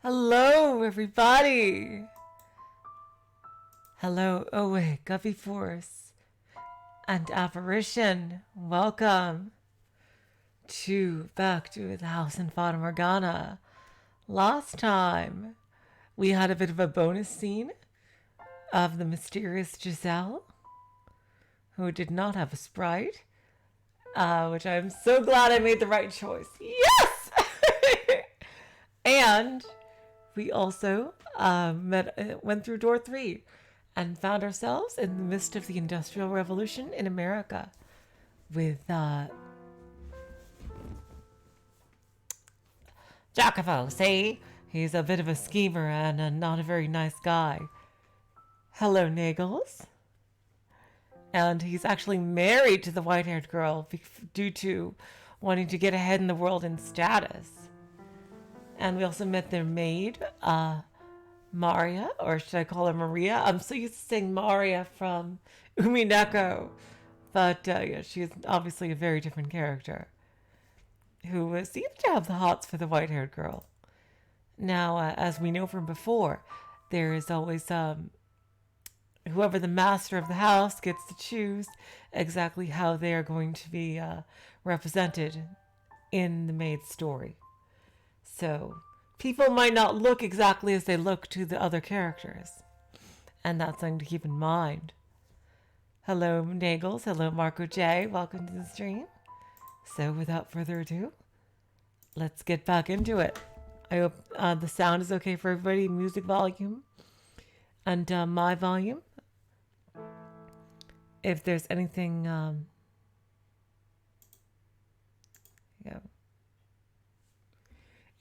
Hello, everybody. Hello, Owe, Guppy Force, and Apparition. Welcome back to the house in Fata Morgana. Last time, we had a bit of a bonus scene of the mysterious Giselle, who did not have a sprite, which I'm so glad I made the right choice. Yes! And we also went through door 3 and found ourselves in the midst of the Industrial Revolution in America with Jacopo. See, he's a bit of a schemer and not a very nice guy. Hello, Nagels. And he's actually married to the white-haired girl due to wanting to get ahead in the world in status. And we also met their maid, Marya, or should I call her Maria? I'm so used to saying Marya from Umineko. But yeah, she's obviously a very different character who seems to have the hots for the white-haired girl. Now, as we know from before, there is always whoever the master of the house gets to choose exactly how they are going to be represented in the maid's story. So people might not look exactly as they look to the other characters. And that's something to keep in mind. Hello, Nagels. Hello, Marco J. Welcome to the stream. So without further ado, let's get back into it. I hope the sound is okay for everybody. Music volume and my volume. If there's anything...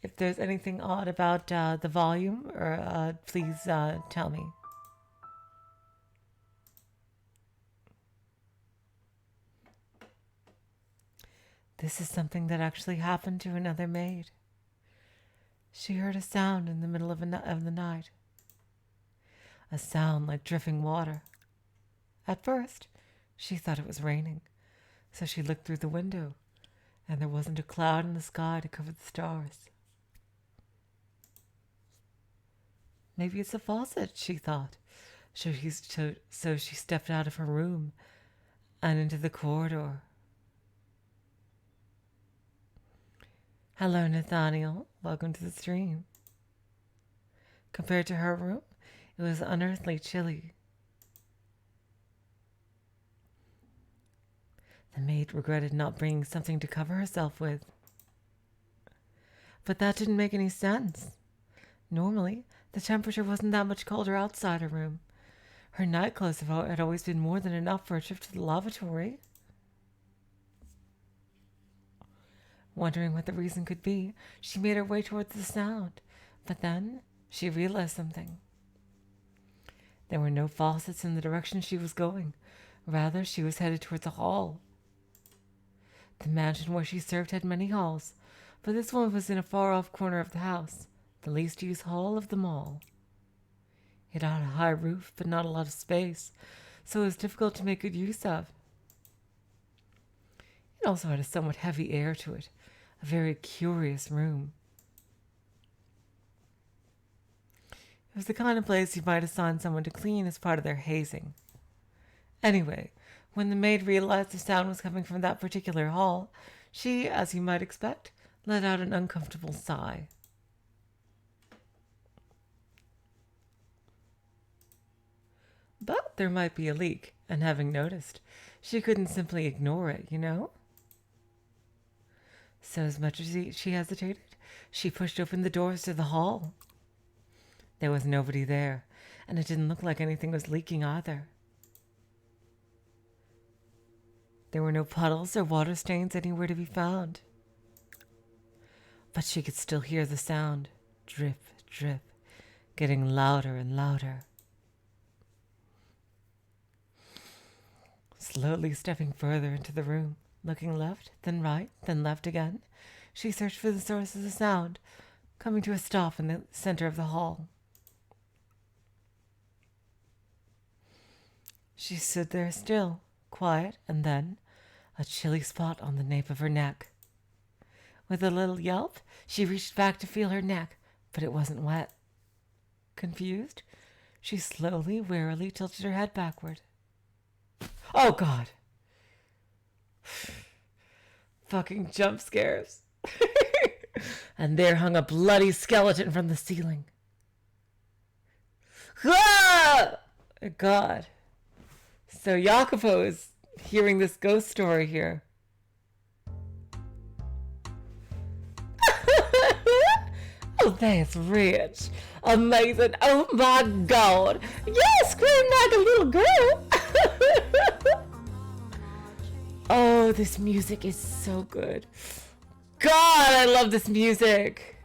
If there's anything odd about the volume, or please tell me. This is something that actually happened to another maid. She heard a sound in the middle of the night. A sound like dripping water. At first, she thought it was raining, so she looked through the window, and there wasn't a cloud in the sky to cover the stars. Maybe it's a faucet, she thought. So she stepped out of her room and into the corridor. Hello, Nathaniel. Welcome to the stream. Compared to her room, it was unearthly chilly. The maid regretted not bringing something to cover herself with. But that didn't make any sense. Normally, the temperature wasn't that much colder outside her room. Her night clothes had always been more than enough for a trip to the lavatory. Wondering what the reason could be, she made her way towards the sound. But then, she realized something. There were no faucets in the direction she was going. Rather, she was headed towards a hall. The mansion where she served had many halls, but this one was in a far-off corner of the house. The least used hall of them all. It had a high roof, but not a lot of space, so it was difficult to make good use of. It also had a somewhat heavy air to it, a very curious room. It was the kind of place you might assign someone to clean as part of their hazing. Anyway, when the maid realized the sound was coming from that particular hall, she, as you might expect, let out an uncomfortable sigh. But there might be a leak, and having noticed, she couldn't simply ignore it, you know? So as much as she hesitated, she pushed open the doors to the hall. There was nobody there, and it didn't look like anything was leaking either. There were no puddles or water stains anywhere to be found. But she could still hear the sound, drip, drip, getting louder and louder. Slowly stepping further into the room, looking left, then right, then left again, she searched for the source of the sound, coming to a stop in the center of the hall. She stood there still, quiet, and then a chilly spot on the nape of her neck. With a little yelp, she reached back to feel her neck, but it wasn't wet. Confused, she slowly, warily tilted her head backward. Oh, God. Fucking jump scares. And there hung a bloody skeleton from the ceiling. Ah! God. So Jacopo is hearing this ghost story here. Oh, that's rich. Amazing. Oh my God. You scream like a little girl. Oh, this music is so good. God, I love this music.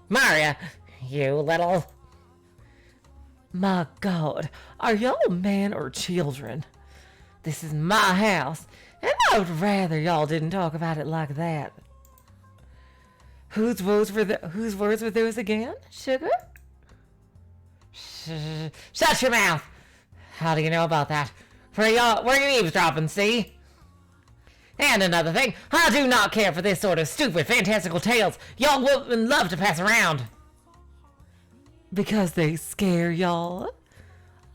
Marya, you little... My God, are y'all men or children? This is my house, and I would rather y'all didn't talk about it like that. Whose words were those again, sugar? Shut your mouth! How do you know about that? Were you eavesdropping, see? And another thing, I do not care for this sort of stupid, fantastical tales y'all women love to pass around. Because they scare y'all?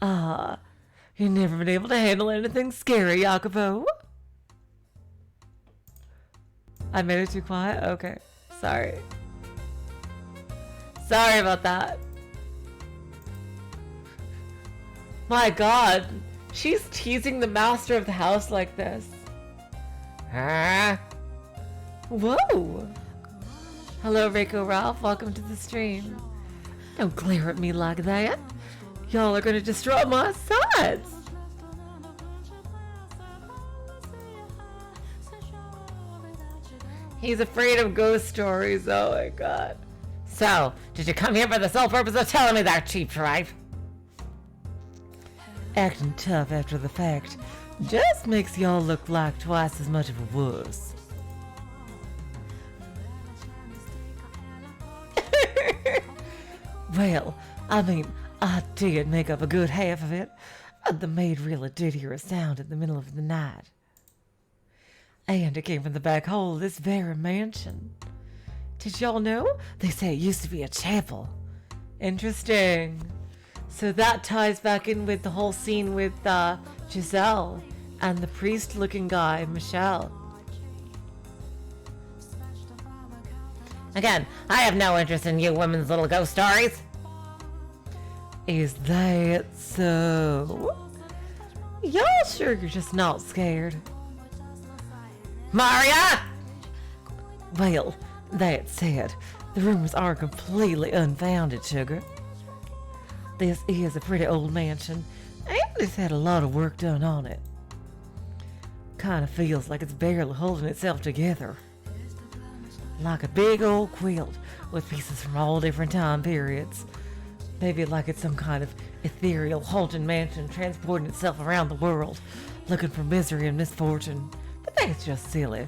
You've never been able to handle anything scary, Iacopo. I made it too quiet? Okay, sorry. Sorry about that. My God, she's teasing the master of the house like this. Whoa! Hello, Rico Ralph. Welcome to the stream. Don't glare at me like that. Y'all are gonna destroy my sides. He's afraid of ghost stories. Oh my God. So, did you come here for the sole purpose of telling me that cheap tripe? Acting tough after the fact just makes y'all look like twice as much of a wuss. Well, I mean, I did make up a good half of it. The maid really did hear a sound in the middle of the night. And it came from the back hole of this very mansion. Did y'all know? They say it used to be a chapel. Interesting. So that ties back in with the whole scene with Giselle and the priest-looking guy, Michelle. Again, I have no interest in you women's little ghost stories. Is that so? Y'all sure you're just not scared? Marya! Well, that said, the rumors are completely unfounded, sugar. This is a pretty old mansion, and it's had a lot of work done on it. Kind of feels like it's barely holding itself together. Like a big old quilt with pieces from all different time periods. Maybe like it's some kind of ethereal haunted mansion transporting itself around the world, looking for misery and misfortune. But that's just silly.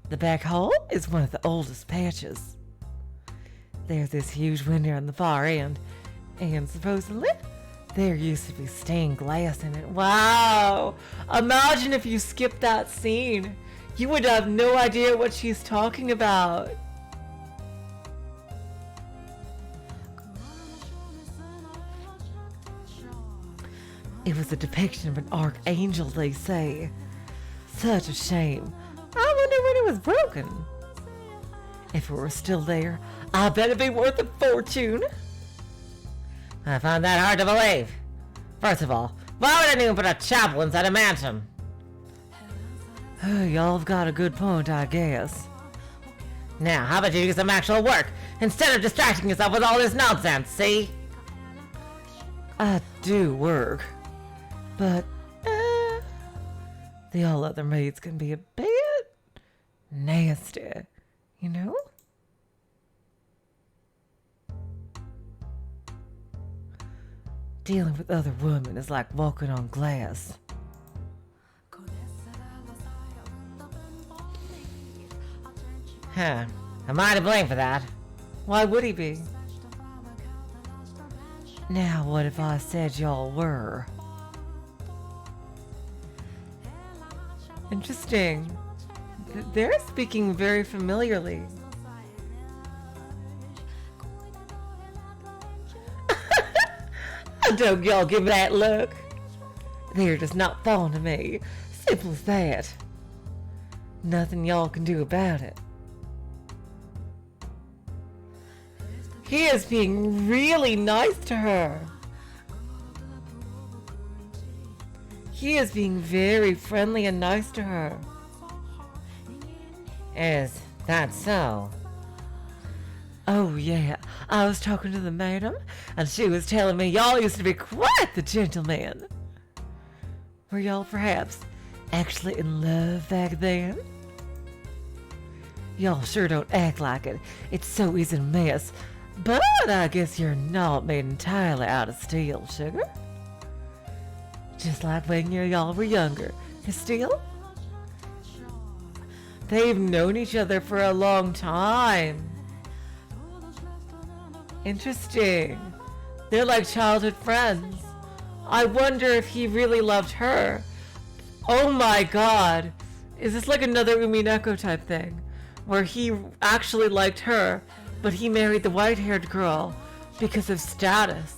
The back hall is one of the oldest patches. There's this huge window on the far end, and supposedly there used to be stained glass in it. Wow! Imagine if you skipped that scene. You would have no idea what she's talking about. It was a depiction of an archangel, they say. Such a shame. I wonder when it was broken. If it were still there, I bet it'd be worth a fortune. I find that hard to believe. First of all, why would anyone put a chapel inside a mansion? Y'all have got a good point, I guess. Now, how about you do some actual work, instead of distracting yourself with all this nonsense, see? I do work, but the all other maids can be a bit nasty, you know? Dealing with other women is like walking on glass. Huh. Am I to blame for that? Why would he be? Now, what if I said y'all were? Interesting. They're speaking very familiarly. Don't y'all give that look. They're just not falling to me. Simple as that. Nothing y'all can do about it. He is being really nice to her. He is being very friendly and nice to her. Is that so? Oh yeah, I was talking to the madam, and she was telling me y'all used to be quite the gentlemen. Were y'all perhaps actually in love back then? Y'all sure don't act like it. It's so easy to miss. But I guess you're not made entirely out of steel, sugar. Just like when y'all were younger. Steel? They've known each other for a long time. Interesting. They're like childhood friends. I wonder if he really loved her. Oh my god. Is this like another Umineko type thing? Where he actually liked her, but he married the white-haired girl because of status.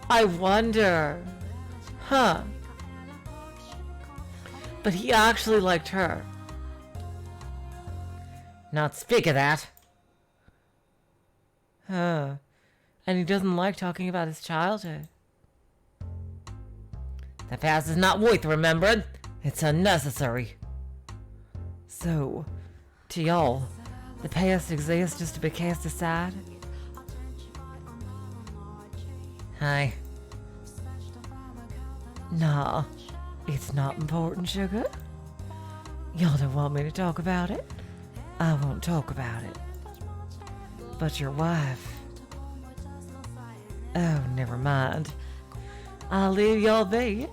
I wonder. Huh. But he actually liked her. Not speak of that. Huh. And he doesn't like talking about his childhood. The past is not worth remembering. It's unnecessary. So, to y'all, the past exists just to be cast aside? Hi. Nah, it's not important, sugar. Y'all don't want me to talk about it? I won't talk about it. But your wife... Oh, never mind. I'll leave y'all be.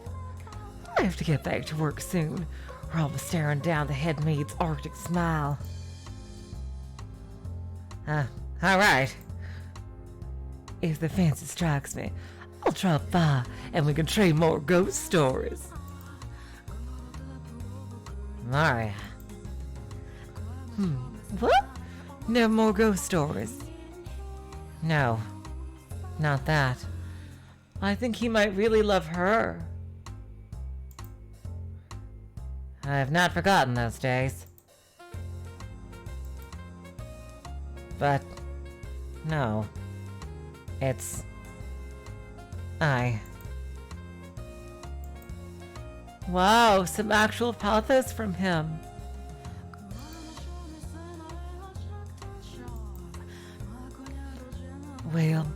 I have to get back to work soon, or I'll be staring down the head maid's Arctic smile. Alright. If the fancy strikes me, I'll drop by and we can trade more ghost stories. Marya. What? No more ghost stories? No. Not that. I think he might really love her. I have not forgotten those days. But... no. It's... Wow, some actual pathos from him. Well,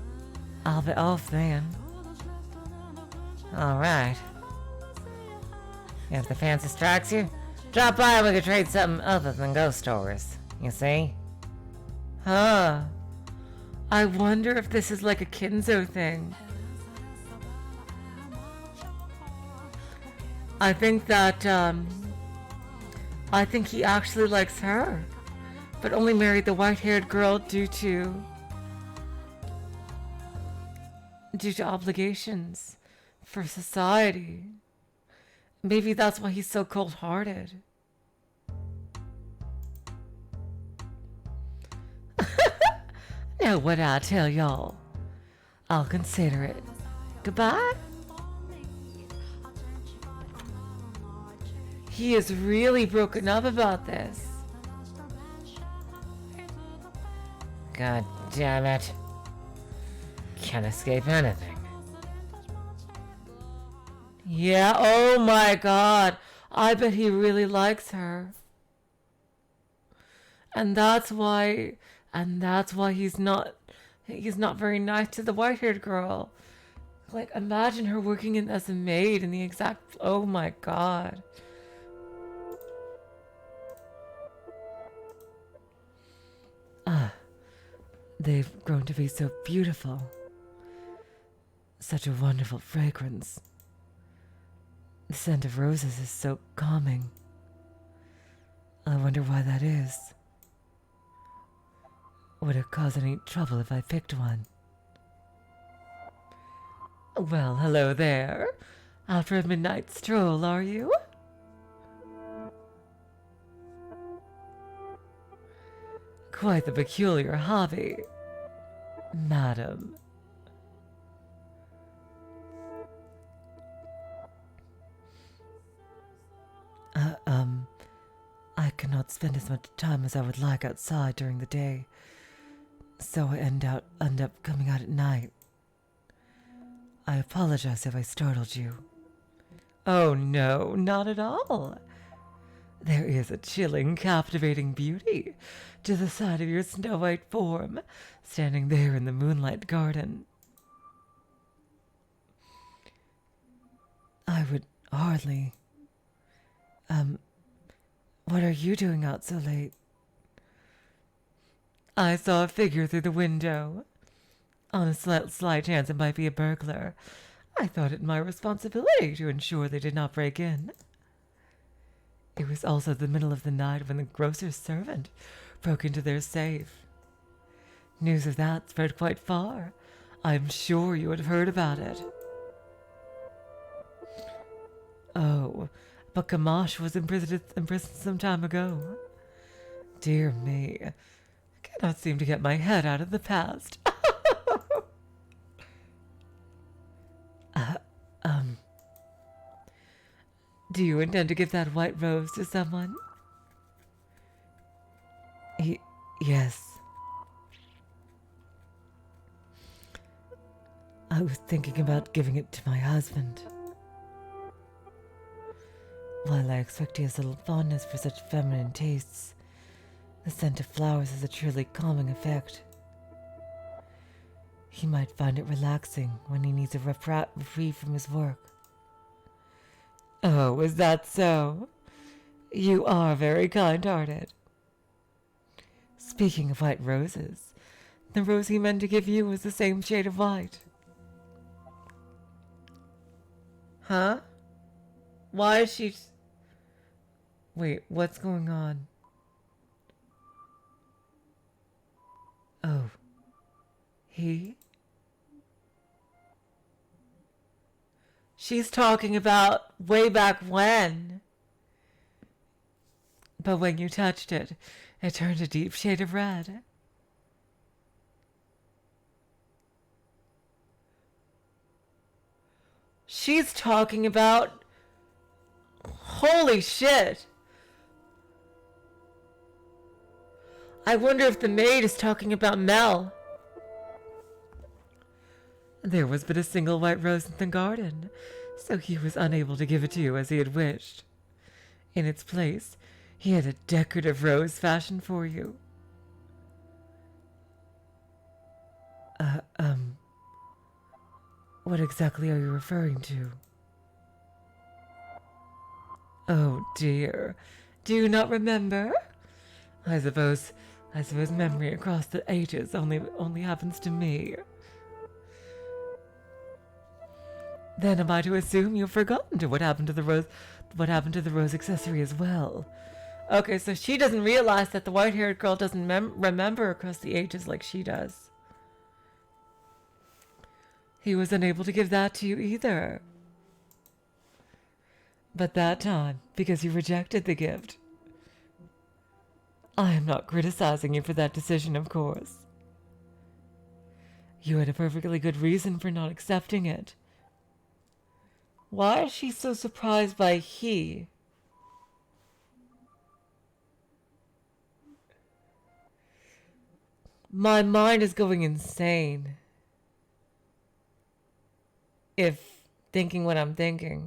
I'll be off then. Alright. If the fancy strikes you, drop by and we could trade something other than ghost stories. You see? Huh. I wonder if this is like a Kinzo thing. I think that, I think he actually likes her, but only married the white-haired girl due to obligations for society. Maybe that's why he's so cold-hearted. Now what I tell y'all, I'll consider it. Goodbye. He is really broken up about this. God damn it. Can't escape anything. Yeah, oh my god. I bet he really likes her. And that's why he's not very nice to the white-haired girl. Like, imagine her working in as a maid in the exact, oh my god. They've grown to be so beautiful. Such a wonderful fragrance. The scent of roses is so calming. I wonder why that is. Would it cause any trouble if I picked one? Well, hello there. Out for a midnight stroll, are you? Quite the peculiar hobby, madam. I cannot spend as much time as I would like outside during the day, so I end up coming out at night. I apologize if I startled you. Oh no, not at all. There is a chilling, captivating beauty to the side of your snow-white form, standing there in the moonlight garden. I would hardly... what are you doing out so late? I saw a figure through the window. On a slight chance it might be a burglar, I thought it my responsibility to ensure they did not break in. It was also the middle of the night when the grocer's servant broke into their safe. News of that spread quite far. I'm sure you would have heard about it. Oh, but Gamache was imprisoned some time ago. Dear me, I cannot seem to get my head out of the past. Do you intend to give that white rose to someone? Yes. I was thinking about giving it to my husband. While I expect he has little fondness for such feminine tastes, the scent of flowers has a truly calming effect. He might find it relaxing when he needs a reprieve from his work. Oh, is that so? You are very kind-hearted. Speaking of white roses, the rose he meant to give you was the same shade of white. Huh? Why is she... Wait, what's going on? Oh. He? She's talking about way back when. But when you touched it, it turned a deep shade of red. She's talking about... Holy shit! I wonder if the maid is talking about Mel. There was but a single white rose in the garden, so he was unable to give it to you as he had wished. In its place, he had a decorative rose fashioned for you. What exactly are you referring to? Oh dear, do you not remember? I suppose memory across the ages only happens to me. Then am I to assume you've forgotten what happened to the rose accessory as well? Okay, so she doesn't realize that the white-haired girl doesn't remember across the ages like she does. He was unable to give that to you either. But that time, because you rejected the gift. I am not criticizing you for that decision, of course. You had a perfectly good reason for not accepting it. Why is she so surprised by he? My mind is going insane. If thinking what I'm thinking.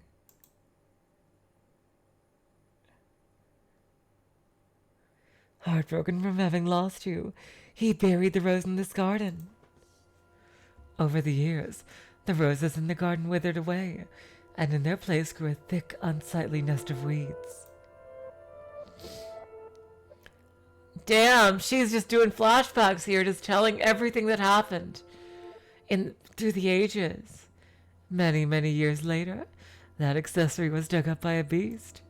Heartbroken from having lost you, he buried the rose in this garden. Over the years, the roses in the garden withered away, and in their place grew a thick, unsightly nest of weeds. Damn, she's just doing flashbacks here, just telling everything that happened through the ages. Many, many years later, that accessory was dug up by a beast.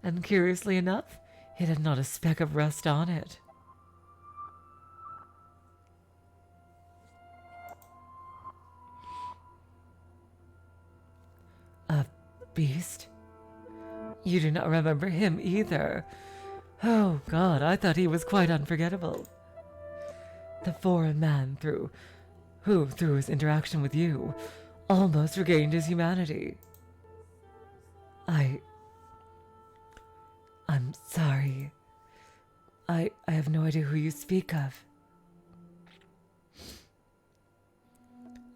And curiously enough, it had not a speck of rust on it. beast? You do not remember him either. Oh God, I thought he was quite unforgettable. The foreign man who, through his interaction with you, almost regained his humanity. I'm sorry. I have no idea who you speak of.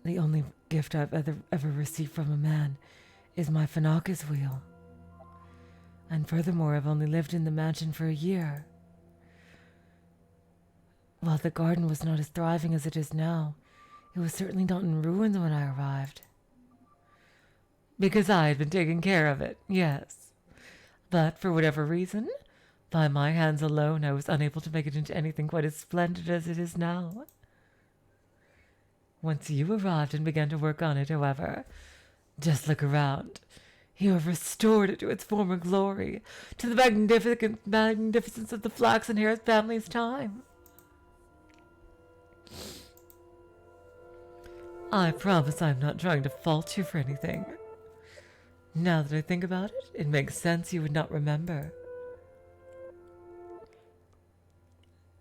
The only gift I've ever received from a man is my Fanaka's wheel. And furthermore, I've only lived in the mansion for a year. While the garden was not as thriving as it is now, it was certainly not in ruins when I arrived. Because I had been taking care of it, yes. But for whatever reason, by my hands alone, I was unable to make it into anything quite as splendid as it is now. Once you arrived and began to work on it, however, just look around. You have restored it to its former glory, to the magnificence of the flaxen-haired family's time. I promise I'm not trying to fault you for anything. Now that I think about it, it makes sense you would not remember.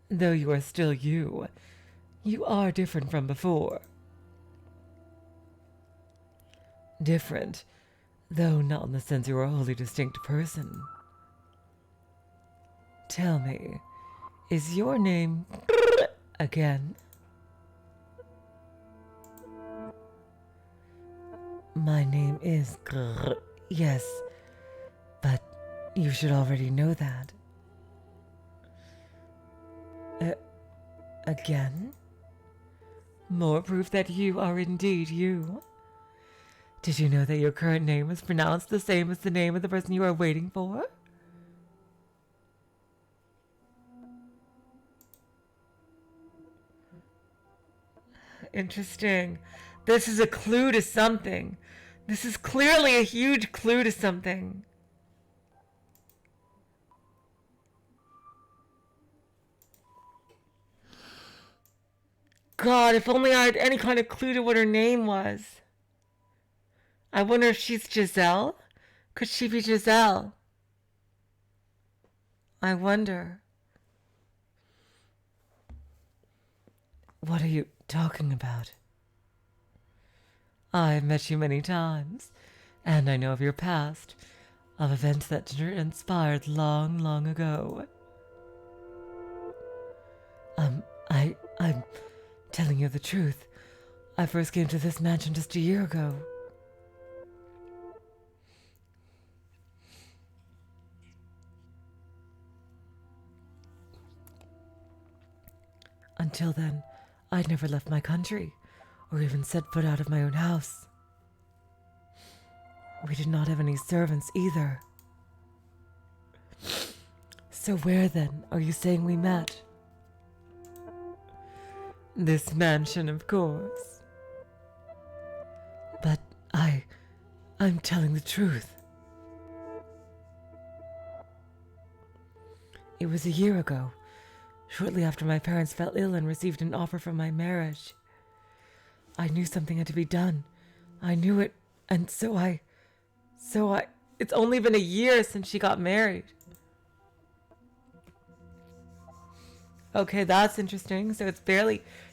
Though you are still you, you are different from before. Different, though not in the sense you are a wholly distinct person. Tell me, is your name again? My name is yes, but you should already know that. Again? More proof that you are indeed you. Did you know that your current name is pronounced the same as the name of the person you are waiting for? Interesting. This is a clue to something. This is clearly a huge clue to something. God, if only I had any kind of clue to what her name was. I wonder if she's Giselle? Could she be Giselle? I wonder. What are you talking about? I've met you many times, and I know of your past, of events that transpired long, long ago. I'm telling you the truth. I first came to this mansion just a year ago. Until then, I'd never left my country, or even set foot out of my own house. We did not have any servants either. So where then are you saying we met? This mansion, of course. But I'm telling the truth. It was a year ago, shortly after my parents fell ill and received an offer for my marriage. I knew something had to be done. I knew it, and so I... It's only been a year since she got married. Okay, that's interesting. So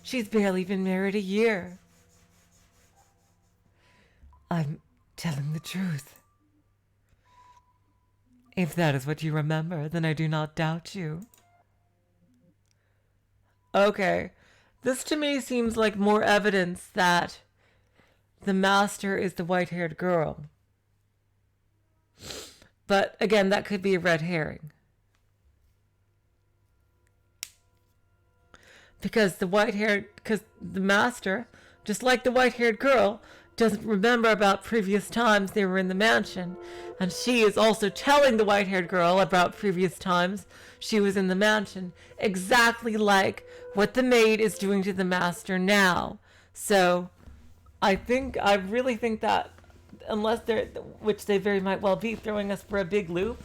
she's barely been married a year. I'm telling the truth. If that is what you remember, then I do not doubt you. Okay. This to me seems like more evidence that the master is the white-haired girl. But again, that could be a red herring. Because the master, just like the white-haired girl, doesn't remember about previous times they were in the mansion. And she is also telling the white-haired girl about previous times she was in the mansion. Exactly like what the maid is doing to the master now. So, I really think that, unless which they very might well be throwing us for a big loop,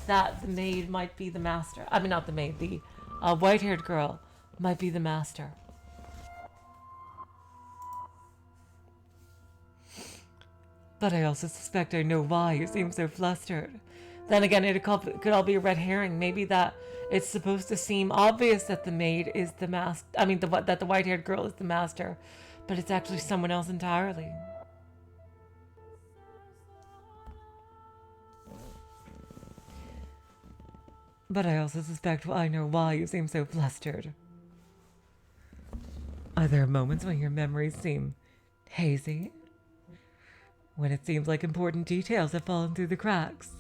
that the maid might be the master. I mean, not the maid, the white-haired girl might be the master. But I also suspect I know why you seem so flustered. Then again, it could all be a red herring. Maybe that it's supposed to seem obvious that the maid is the master. I mean, that the white-haired girl is the master, but it's actually someone else entirely. But I also suspect I know why you seem so flustered. Are there moments when your memories seem hazy? When it seems like important details have fallen through the cracks?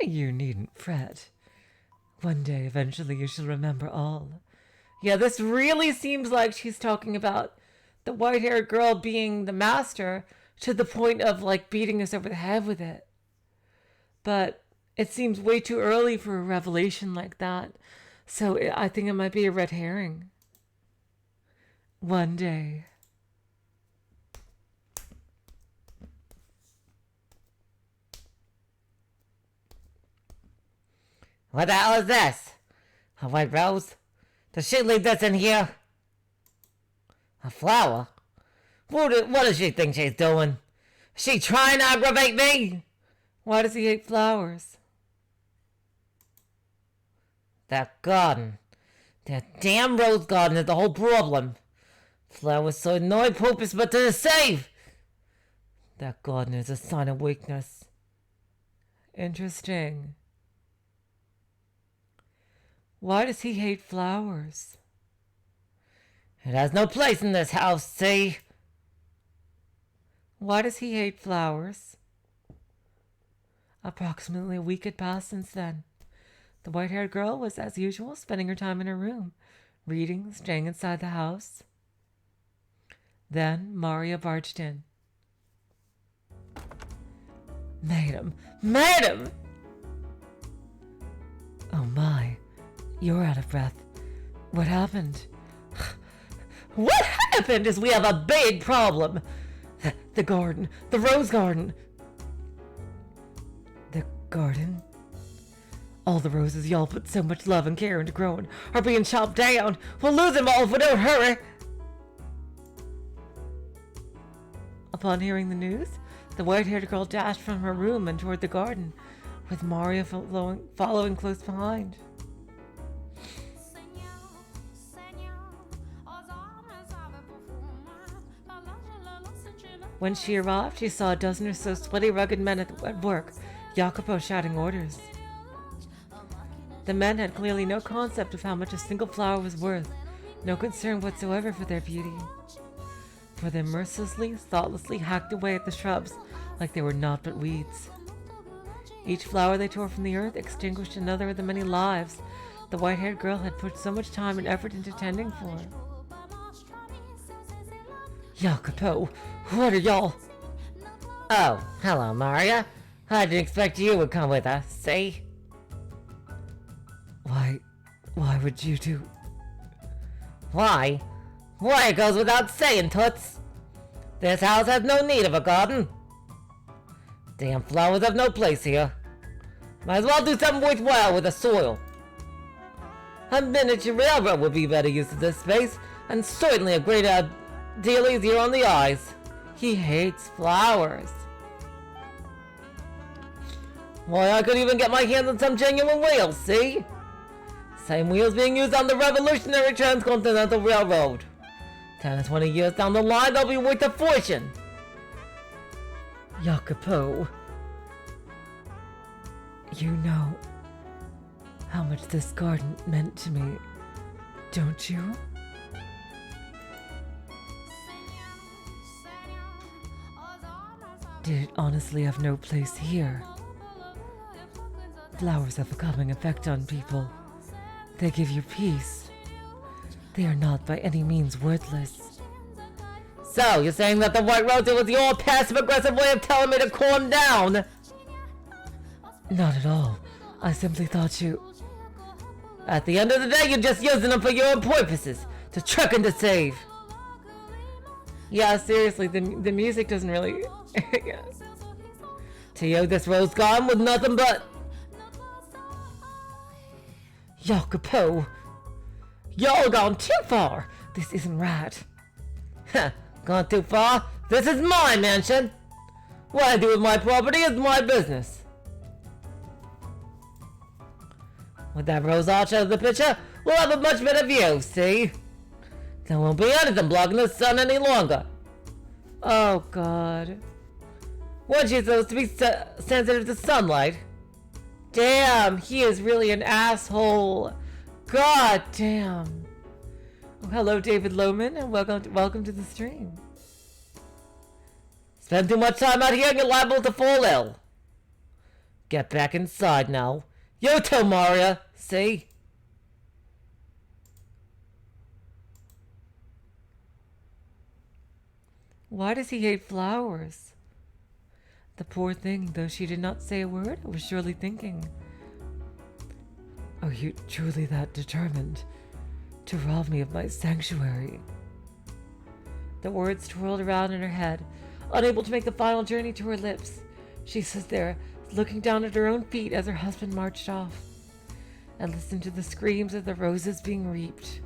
You needn't fret. One day, eventually, you shall remember all. Yeah, this really seems like she's talking about the white-haired girl being the master to the point of, like, beating us over the head with it. But it seems way too early for a revelation like that. So I think it might be a red herring. One day. What the hell is this? A white rose? Does she leave this in here? A flower? What does she think she's doing? Is she trying to aggravate me? Why does he hate flowers? That garden. That damn rose garden is the whole problem. Flowers serve no purpose but to deceive. That garden is a sign of weakness. Interesting. Why does he hate flowers? It has no place in this house, see? Why does he hate flowers? Approximately a week had passed since then. The white-haired girl was, as usual, spending her time in her room, reading, staying inside the house. Then Marya barged in. Madam! Madam! Oh my, you're out of breath. What happened? What happened is we have a big problem. The garden, the rose garden. The garden? All the roses y'all put so much love and care into growing are being chopped down. We'll lose them all if we don't hurry. Upon hearing the news, the white-haired girl dashed from her room and toward the garden, with Marya following close behind. When she arrived, she saw a dozen or so sweaty, rugged men at work, Jacopo shouting orders. The men had clearly no concept of how much a single flower was worth, no concern whatsoever for their beauty. For they mercilessly, thoughtlessly hacked away at the shrubs like they were naught but weeds. Each flower they tore from the earth extinguished another of the many lives the white-haired girl had put so much time and effort into tending for. Jacopo, what are y'all? Oh, hello, Marya. I didn't expect you would come with us, see? Why would you do? Why? Why, it goes without saying, Toots. This house has no need of a garden. Damn flowers have no place here. Might as well do something worthwhile with the soil. A miniature railroad would be better use of this space, and certainly a greater deal easier on the eyes. He hates flowers. Why, I could even get my hands on some genuine wheels, see? Same wheels being used on the revolutionary transcontinental railroad. 10 or 20 years down the line, they'll be worth a fortune. Jacopo, you know how much this garden meant to me, don't you? Did it honestly have no place here? Flowers have a calming effect on people. They give you peace. They are not by any means worthless. So, you're saying that the white rose was your passive-aggressive way of telling me to calm down? Not at all. I simply thought you... At the end of the day, you're just using them for your own purposes, to trick and deceive. Yeah, seriously, the music doesn't really... To you, this rose garden was nothing but... Jacopo, y'all gone too far. This isn't right. Heh, gone too far? This is my mansion! What I do with my property is my business. With that rose arch out of the picture, we'll have a much better view, see? There won't be anything blocking the sun any longer. Oh, God. Weren't you supposed to be sensitive to sunlight? Damn, he is really an asshole. God damn. Oh, hello, David Lohman, and welcome to the stream. Spend too much time out here and you're liable to fall ill. Get back inside now. You too, Marya. See? Why does he hate flowers? The poor thing, though she did not say a word, was surely thinking, are you truly that determined to rob me of my sanctuary? The words twirled around in her head, unable to make the final journey to her lips. She stood there, looking down at her own feet as her husband marched off, and listened to the screams of the roses being reaped.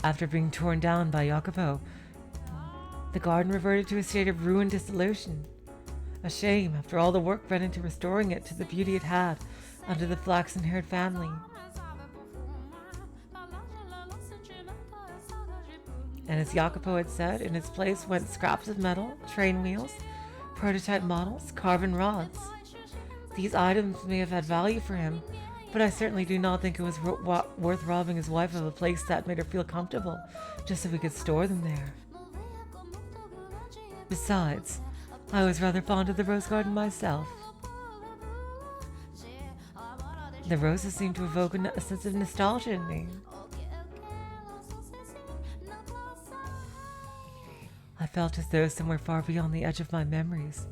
After being torn down by Jacopo, the garden reverted to a state of ruined dissolution. A shame, after all the work went into restoring it to the beauty it had under the flaxen-haired family. And as Jacopo had said, in its place went scraps of metal, train wheels, prototype models, carven rods. These items may have had value for him, but I certainly do not think it was worth robbing his wife of a place that made her feel comfortable, just so we could store them there. Besides, I was rather fond of the rose garden myself. The roses seemed to evoke a sense of nostalgia in me. I felt as though somewhere far beyond the edge of my memories,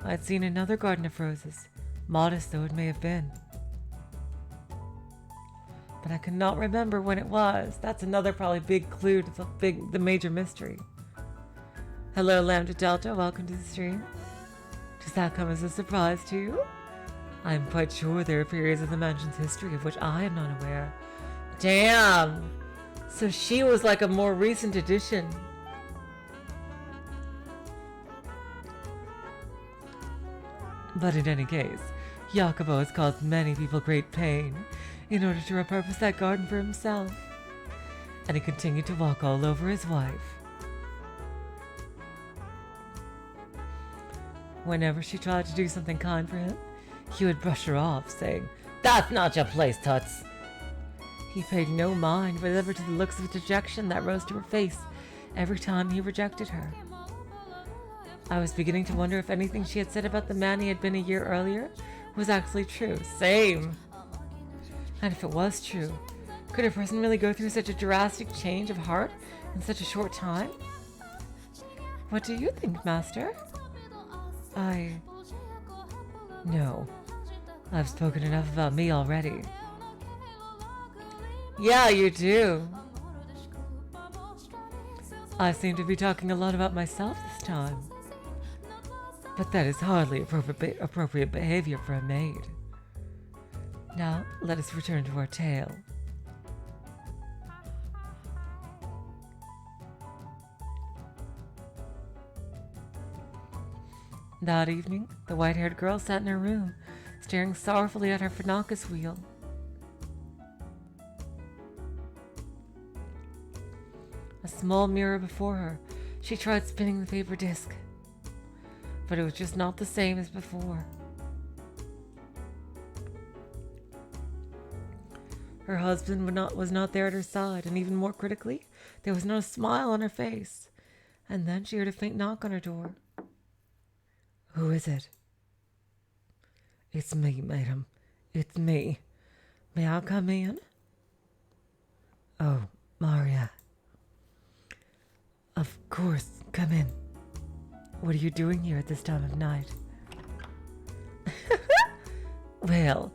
I had seen another garden of roses, modest though it may have been. But I could not remember when it was. That's another probably big clue to the major mystery. Hello, Lambda Delta. Welcome to the stream. Does that come as a surprise to you? I am quite sure there are periods of the mansion's history of which I am not aware. Damn! So she was like a more recent addition. But in any case, Iacopo has caused many people great pain in order to repurpose that garden for himself, and he continued to walk all over his wife. Whenever she tried to do something kind for him, he would brush her off, saying, "That's not your place, Toots." He paid no mind whatever to the looks of dejection that rose to her face every time he rejected her. I was beginning to wonder if anything she had said about the man he had been a year earlier was actually true. Same! And if it was true, could a person really go through such a drastic change of heart in such a short time? What do you think, Master? No. I've spoken enough about me already. Yeah, you do. I seem to be talking a lot about myself this time. But that is hardly appropriate behavior for a maid. Now, let us return to our tale. That evening, the white-haired girl sat in her room, staring sorrowfully at her Finocchus wheel. A small mirror before her, she tried spinning the paper disc, but it was just not the same as before. Her husband was not there at her side, and even more critically, there was not a smile on her face. And then she heard a faint knock on her door. Who is it? It's me, madam. It's me. May I come in? Oh, Marya. Of course, come in. What are you doing here at this time of night? Well,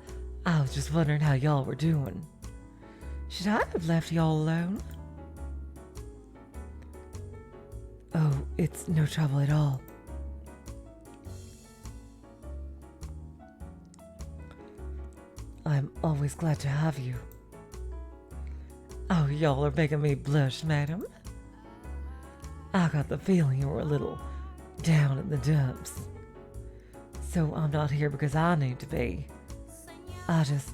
I was just wondering how y'all were doing. Should I have left y'all alone? Oh, it's no trouble at all. I'm always glad to have you. Oh, y'all are making me blush, madam. I got the feeling you were a little down in the dumps. So I'm not here because I need to be. I just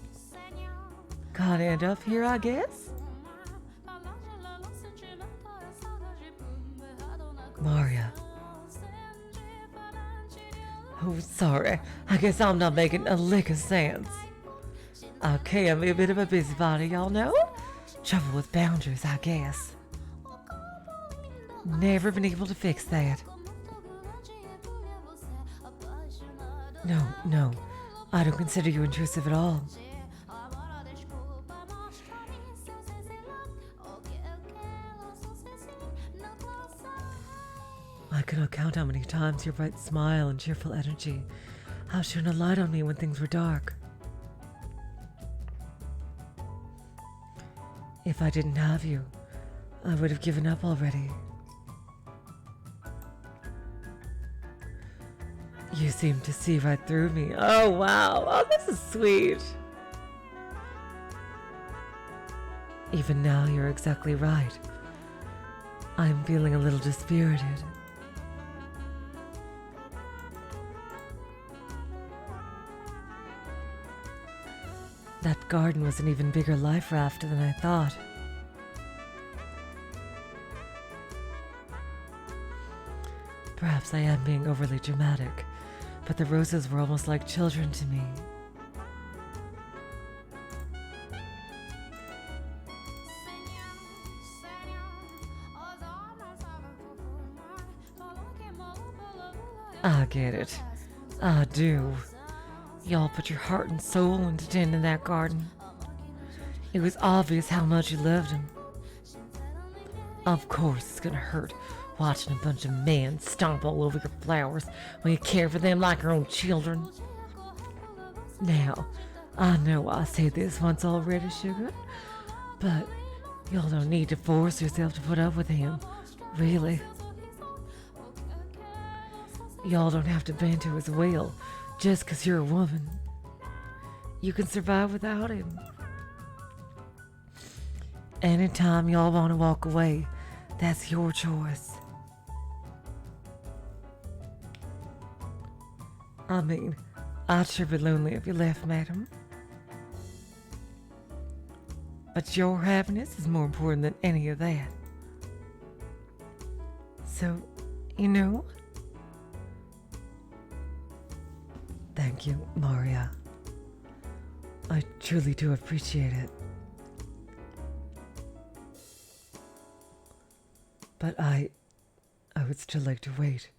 gotta end up here, I guess. Marya. Oh, sorry. I guess I'm not making a lick of sense. I can be a bit of a busybody, y'all know? Trouble with boundaries, I guess. Never been able to fix that. No. I don't consider you intrusive at all. I cannot count how many times your bright smile and cheerful energy have shone a light on me when things were dark. If I didn't have you, I would have given up already. You seem to see right through me. Oh, wow. Oh, this is sweet. Even now, you're exactly right. I'm feeling a little dispirited. That garden was an even bigger life raft than I thought. Perhaps I am being overly dramatic, but the roses were almost like children to me. I get it. I do. Y'all put your heart and soul into tending that garden. It was obvious how much you loved him. Of course it's gonna hurt watching a bunch of men stomp all over your flowers when you care for them like your own children. Now, I know I said this once already, sugar, but y'all don't need to force yourself to put up with him, really. Y'all don't have to bend to his will just 'cause you're a woman. You can survive without him. Anytime y'all want to walk away, that's your choice. I mean, I'd sure be lonely if you left, madam. But your happiness is more important than any of that. So, you know... Thank you, Marya. I truly do appreciate it. But I would still like to wait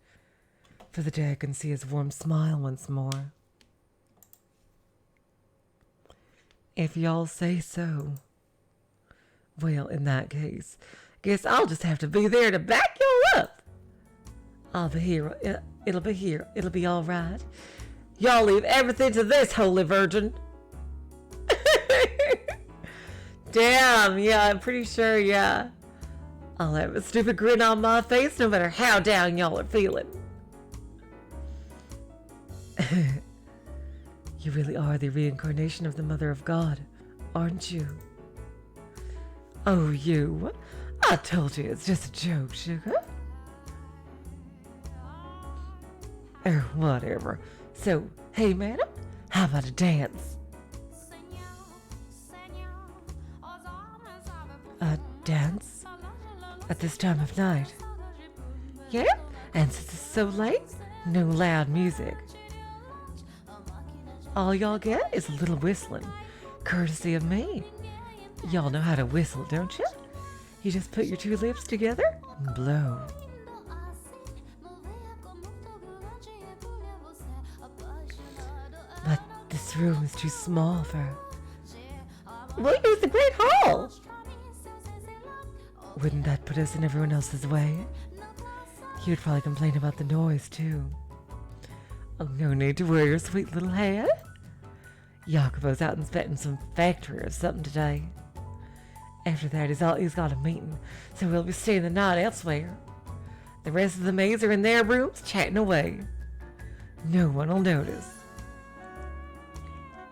for the day I can see his warm smile once more. If y'all say so. Well, in that case, guess I'll just have to be there to back y'all up. I'll be here. It'll be here. It'll be all right. Y'all leave everything to this holy virgin. Damn, yeah, I'm pretty sure, yeah. I'll have a stupid grin on my face no matter how down y'all are feeling. You really are the reincarnation of the Mother of God, aren't you? Oh, you. I told you it's just a joke, sugar. Or whatever. So, hey, madam, how about a dance? A dance? At this time of night? Yep, and since it's so late, no loud music. All y'all get is a little whistling, courtesy of me. Y'all know how to whistle, don't you? You just put your two lips together and blow. But this room is too small for... We'll use the Great Hall! Wouldn't that put us in everyone else's way? He would probably complain about the noise, too. Oh, no need to wear your sweet little head. Jacopo's out inspecting some factory or something today. After that, he's got a meeting, so we'll be staying the night elsewhere. The rest of the maids are in their rooms chatting away. No one will notice.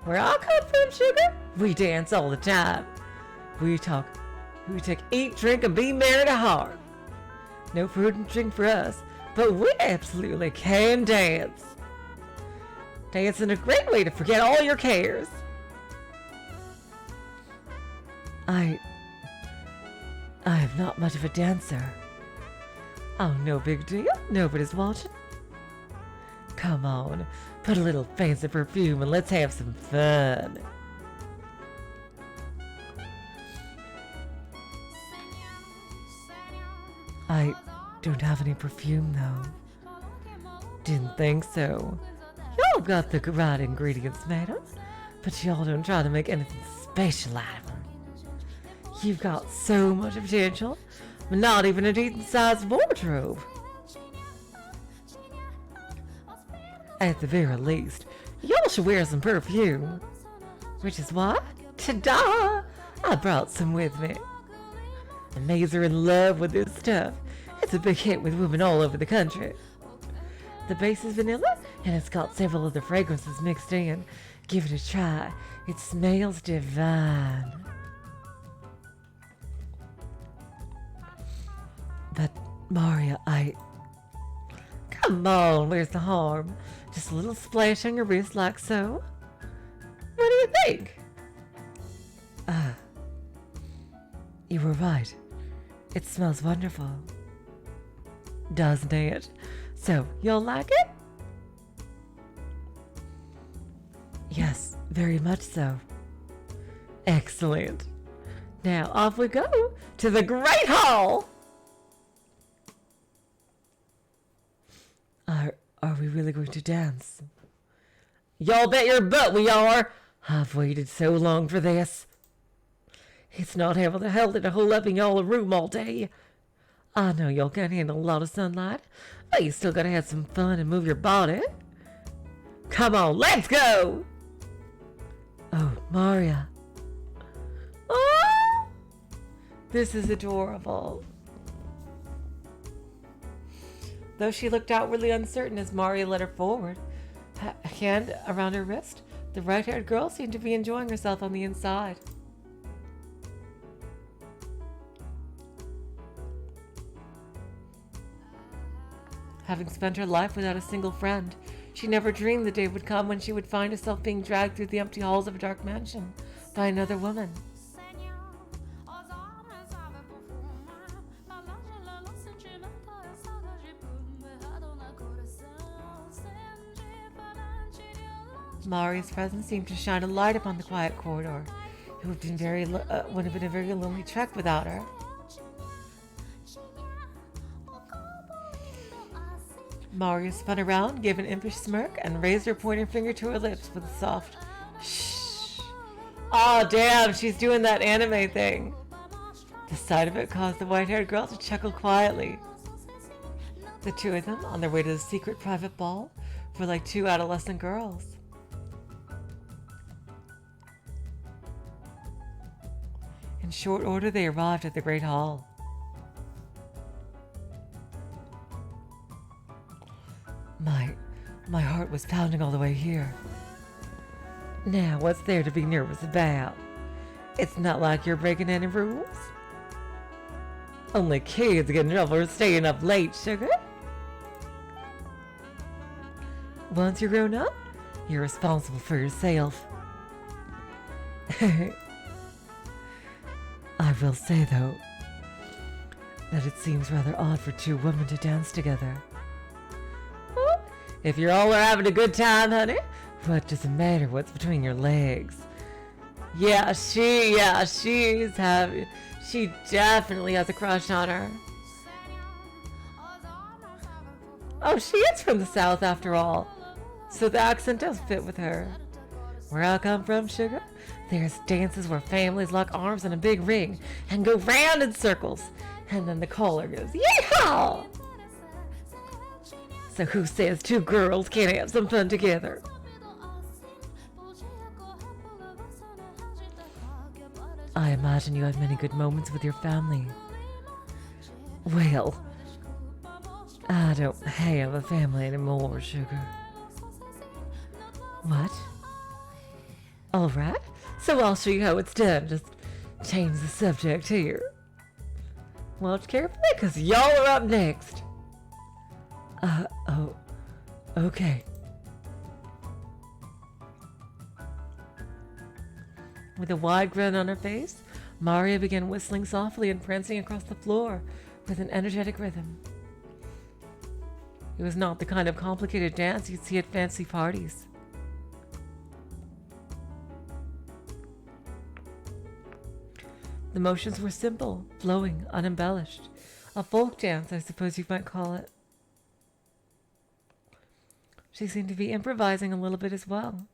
Where I come from, sugar, we dance all the time. We talk We take eat, drink, and be merry to heart. No food and drink for us, but we absolutely can dance. Dancing a great way to forget all your cares. I am not much of a dancer. Oh, no big deal. Nobody's watching. Come on, put a little fancy perfume and let's have some fun. I don't have any perfume, though. Didn't think so. Y'all got the right ingredients, madam, but y'all don't try to make anything special out of them. You've got so much potential, but not even a decent-sized wardrobe. At the very least, y'all should wear some perfume. Which is why, ta-da, I brought some with me. The maids are in love with this stuff. It's a big hit with women all over the country. The base is vanilla, and it's got several other fragrances mixed in. Give it a try. It smells divine. But, Marya, Come on, where's the harm? Just a little splash on your wrist like so. What do you think? You were right. It smells wonderful. Doesn't it? So, you'll like it? Yes, very much so. Excellent. Now off we go to the Great Hall. Are we really going to dance? Y'all bet your butt we are. I've waited so long for this. It's not having the hell to hold up in y'all a room all day. I know y'all can't handle a lot of sunlight, but you still gotta have some fun and move your body. Come on, let's go! Oh, Marya. Oh! This is adorable. Though she looked outwardly uncertain as Marya led her forward, a hand around her wrist, the right-haired girl seemed to be enjoying herself on the inside. Having spent her life without a single friend, she never dreamed the day would come when she would find herself being dragged through the empty halls of a dark mansion by another woman. Marya's presence seemed to shine a light upon the quiet corridor. It would have been a very lonely trek without her. Marya spun around, gave an impish smirk, and raised her pointing finger to her lips with a soft shh. Oh, damn, she's doing that anime thing. The sight of it caused the white-haired girl to chuckle quietly. The two of them, on their way to the secret private ball, were like two adolescent girls. In short order, they arrived at the Great Hall. My heart was pounding all the way here. Now, what's there to be nervous about? It's not like you're breaking any rules. Only kids get in trouble for staying up late, sugar. Once you're grown up, you're responsible for yourself. I will say, though, that it seems rather odd for two women to dance together. Well, if you all are having a good time, honey, what does it matter what's between your legs? She definitely has a crush on her. Oh, she is from the South after all, so the accent does fit with her. Where I come from, sugar, there's dances where families lock arms in a big ring and go round in circles, and then the caller goes, yeehaw! So who says two girls can't have some fun together? I imagine you had many good moments with your family. Well, I don't have a family anymore, sugar. What? Alright, so I'll show you how it's done. Just change the subject here. Watch carefully, because y'all are up next. Oh, okay. With a wide grin on her face, Marya began whistling softly and prancing across the floor with an energetic rhythm. It was not the kind of complicated dance you'd see at fancy parties. The motions were simple, flowing, unembellished. A folk dance, I suppose you might call it. She seemed to be improvising a little bit as well.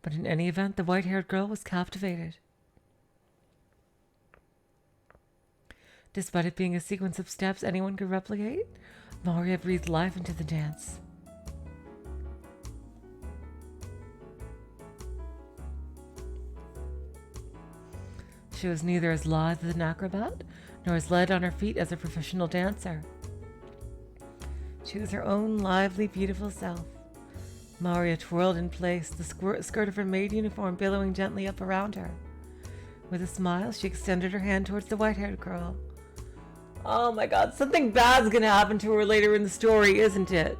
But in any event, the white-haired girl was captivated. Despite it being a sequence of steps anyone could replicate, Marya breathed life into the dance. She was neither as lithe as an acrobat, nor as light on her feet as a professional dancer. She was her own lively, beautiful self. Marya twirled in place, the skirt of her maid uniform billowing gently up around her. With a smile, she extended her hand towards the white-haired girl. Oh my god, something bad's gonna happen to her later in the story, isn't it?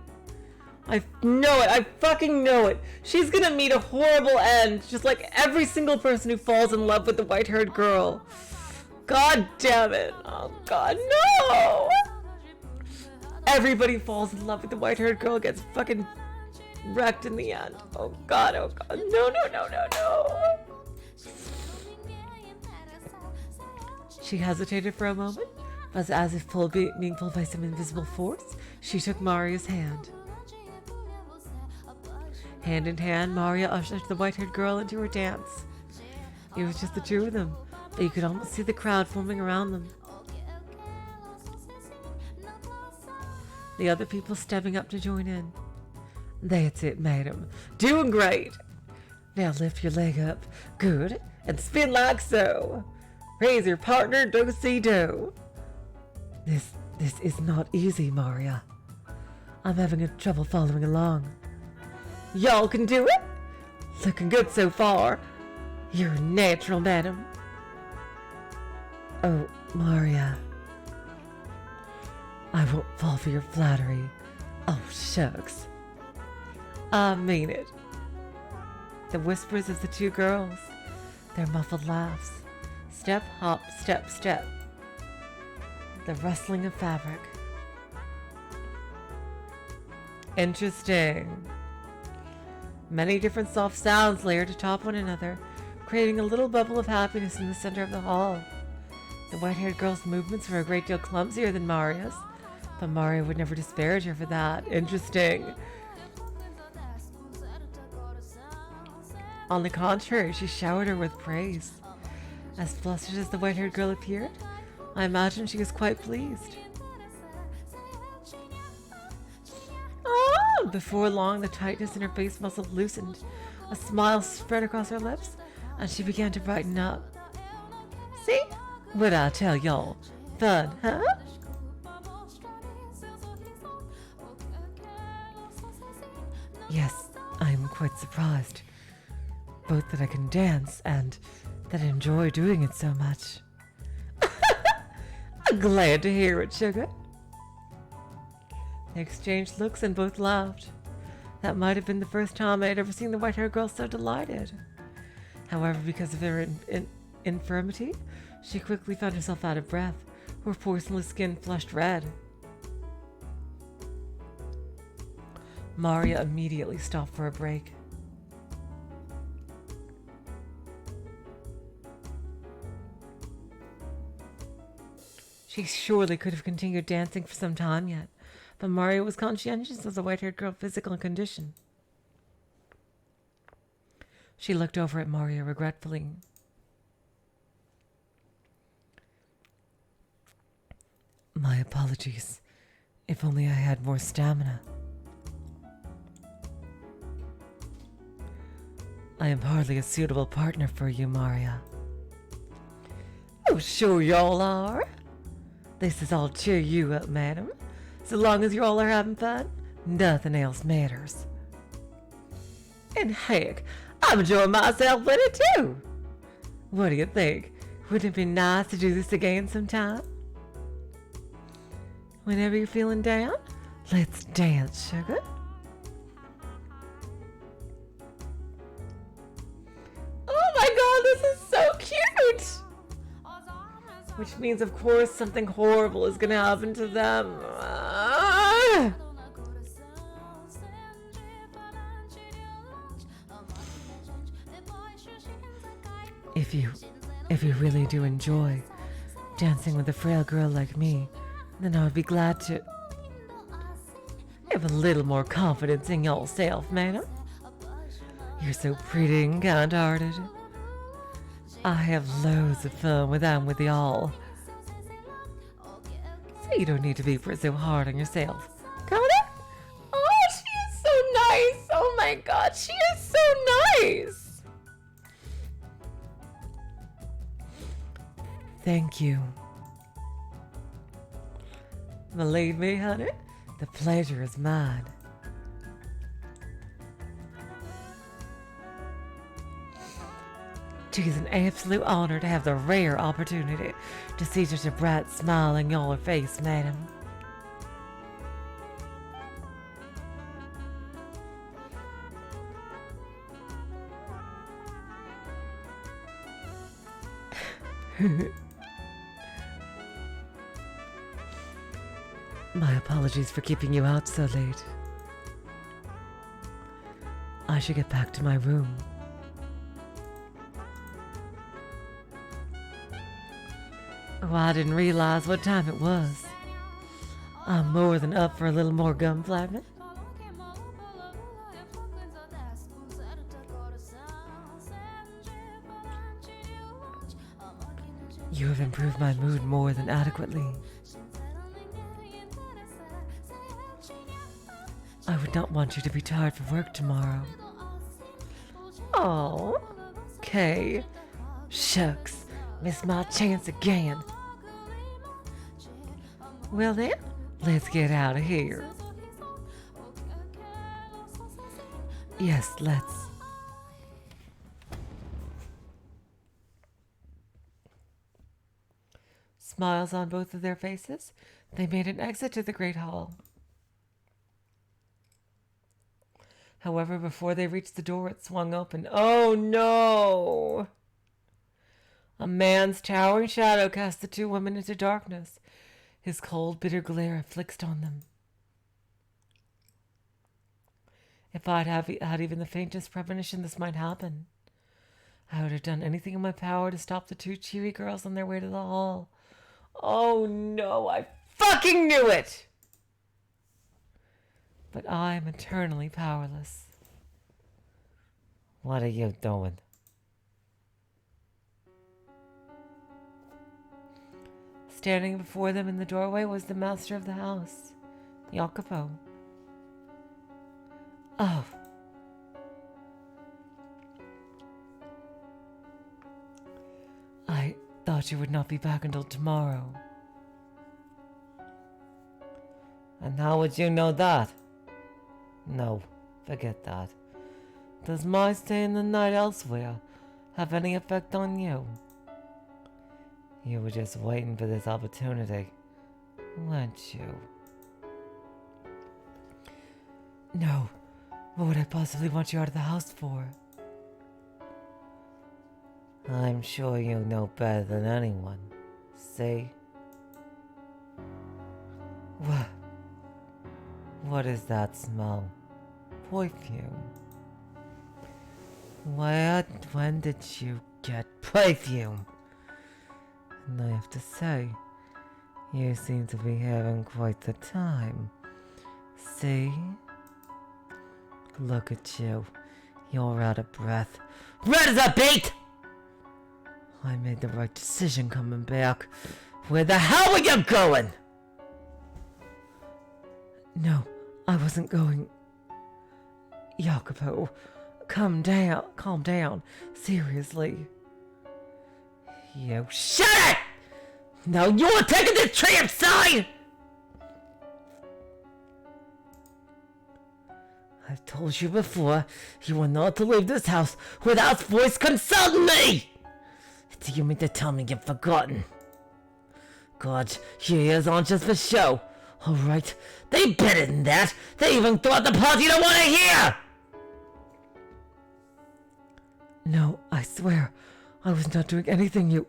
I know it, I fucking know it. She's gonna meet a horrible end, just like every single person who falls in love with the white-haired girl. God damn it. Oh god, no! Everybody falls in love with the white-haired girl, gets fucking wrecked in the end. Oh god, no, no, no, no, no. She hesitated for a moment, but as if being pulled by some invisible force, she took Marya's hand. Hand in hand, Marya ushered the white-haired girl into her dance. It was just the two of them, but you could almost see the crowd forming around them. The other people stepping up to join in. That's it, madam. Doing great. Now lift your leg up. Good. And spin like so. Raise your partner, do-see-do. This is not easy, Marya. I'm having trouble following along. Y'all can do it? Looking good so far. You're natural, madam. Oh, Marya. I won't fall for your flattery. Oh, shucks. I mean it. The whispers of the two girls, their muffled laughs. Step, hop, step, step. The rustling of fabric. Interesting. Many different soft sounds layered atop one another, creating a little bubble of happiness in the center of the hall. The white-haired girl's movements were a great deal clumsier than Marya's, but Marya would never disparage her for that. Interesting. On the contrary, she showered her with praise. As flustered as the white-haired girl appeared, I imagine she was quite pleased. Ah! Before long, the tightness in her face muscle loosened. A smile spread across her lips, and she began to brighten up. See? What'd I tell y'all? Fun, huh? Yes, I am quite surprised. Both that I can dance and that I enjoy doing it so much. I'm glad to hear it, sugar. They exchanged looks and both laughed. That might have been the first time I had ever seen the white-haired girl so delighted. However, because of her infirmity, she quickly found herself out of breath, her porcelain skin flushed red. Marya immediately stopped for a break. She surely could have continued dancing for some time yet, but Marya was conscientious of the white-haired girl's physical condition. She looked over at Marya regretfully. My apologies. If only I had more stamina. I am hardly a suitable partner for you, Marya. Oh, sure y'all are. This is all cheer you up, madam. So long as you all are having fun, nothing else matters. And heck, I'm enjoying myself with it too. What do you think? Wouldn't it be nice to do this again sometime? Whenever you're feeling down, let's dance, sugar. Oh my god, this is so cute! Which means, of course, something horrible is gonna happen to them. If you really do enjoy dancing with a frail girl like me, then I would be glad to have a little more confidence in yourself, madam. You're so pretty and kind-hearted. I have loads of fun when I'm with y'all. So you don't need to be so hard on yourself. Got it? Oh, she is so nice. Oh my god, she is so nice. Thank you. Believe me, honey, the pleasure is mine. It is an absolute honor to have the rare opportunity to see such a bright smile on your face, madam. My apologies for keeping you out so late. I should get back to my room. Oh, I didn't realize what time it was. I'm more than up for a little more gum flapping. You have improved my mood more than adequately. I would not want you to be tired for work tomorrow. Oh, okay. Shucks, missed my chance again. Well then, let's get out of here. Yes, let's. Smiles on both of their faces, they made an exit to the great hall. However, before they reached the door, it swung open. Oh no! A man's towering shadow cast the two women into darkness. His cold, bitter glare flicked on them. If I'd had even the faintest premonition this might happen, I would have done anything in my power to stop the two cheery girls on their way to the hall. Oh no, I fucking knew it! But I'm eternally powerless. What are you doing? Standing before them in the doorway was the master of the house, Jacopo. Oh. I thought you would not be back until tomorrow. And how would you know that? No, forget that. Does my staying the night elsewhere have any effect on you? You were just waiting for this opportunity, weren't you? No. What would I possibly want you out of the house for? I'm sure you know better than anyone. See? What? What is that smell? Perfume. When did you get perfume? And I have to say, you seem to be having quite the time. See? Look at you. You're out of breath. Red as a beet! I made the right decision coming back. Where the hell were you going? No, I wasn't going. Jacopo, calm down. Seriously. You shut it! Now you're taking the tramp side! I've told you before, you are not to leave this house without voice consulting me! Do you mean to tell me you've forgotten? God, your ears aren't just for show. Alright, they better than that. They even thought the part you don't want to hear! No, I swear, I was not doing anything you...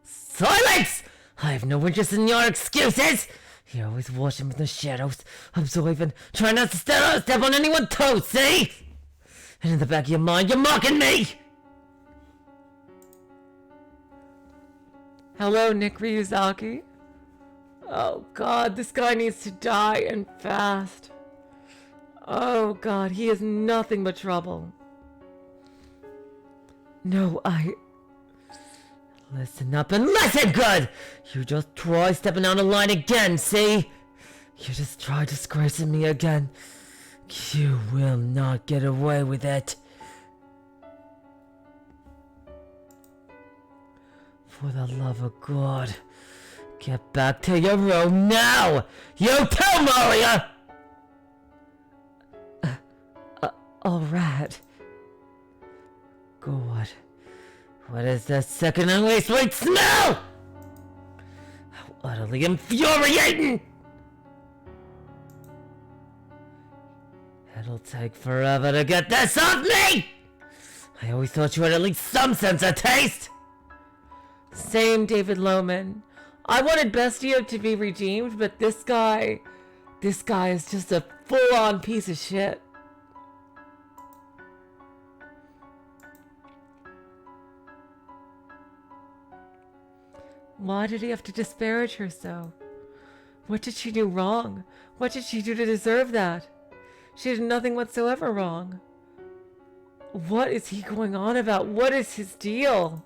Silence! I have no interest in your excuses! You're always watching from the shadows, observing, trying not to step on anyone's toes, see? And in the back of your mind, you're mocking me! Hello, Nick Ryuzaki. Oh God, this guy needs to die, and fast. Oh God, he is nothing but trouble. No, Listen up and listen good! You just try stepping on the line again, see? You just try disgracing me again. You will not get away with it. For the love of God, get back to your room now! You too, Marya! alright. God. What is that sickeningly sweet smell? How utterly infuriating! It'll take forever to get this off me! I always thought you had at least some sense of taste! Same, David Lohman. I wanted Bestia to be redeemed, but this guy is just a full-on piece of shit. Why did he have to disparage her so? What did she do wrong? What did she do to deserve that? She did nothing whatsoever wrong. What is he going on about? What is his deal?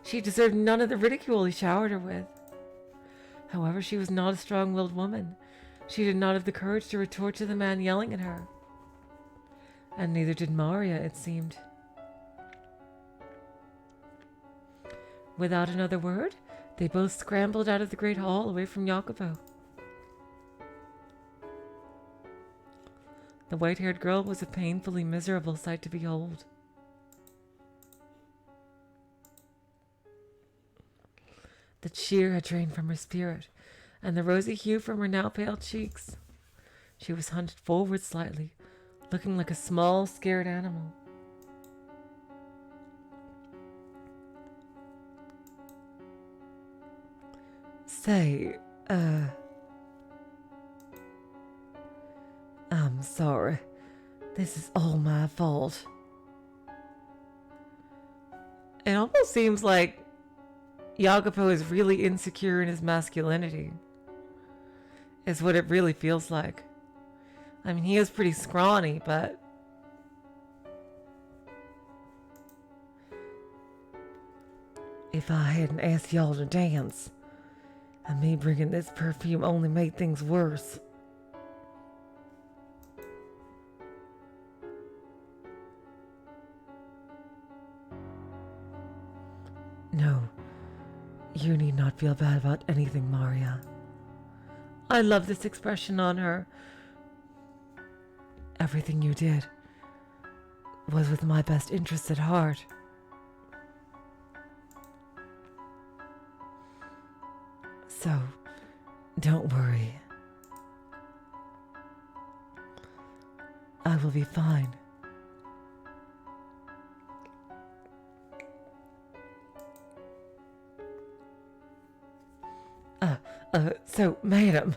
She deserved none of the ridicule he showered her with. However, she was not a strong-willed woman. She did not have the courage to retort to the man yelling at her. And neither did Marya, it seemed. Without another word, they both scrambled out of the great hall away from Jacopo. The white-haired girl was a painfully miserable sight to behold. The cheer had drained from her spirit, and the rosy hue from her now pale cheeks. She was hunched forward slightly, looking like a small, scared animal. Say, I'm sorry. This is all my fault. It almost seems like Iacopo is really insecure in his masculinity. Is what it really feels like. I mean, he is pretty scrawny, but... If I hadn't asked y'all to dance, and me bringing this perfume only made things worse. No, you need not feel bad about anything, Marya. I love this expression on her. Everything you did was with my best interests at heart. So, don't worry. I will be fine. So, madam,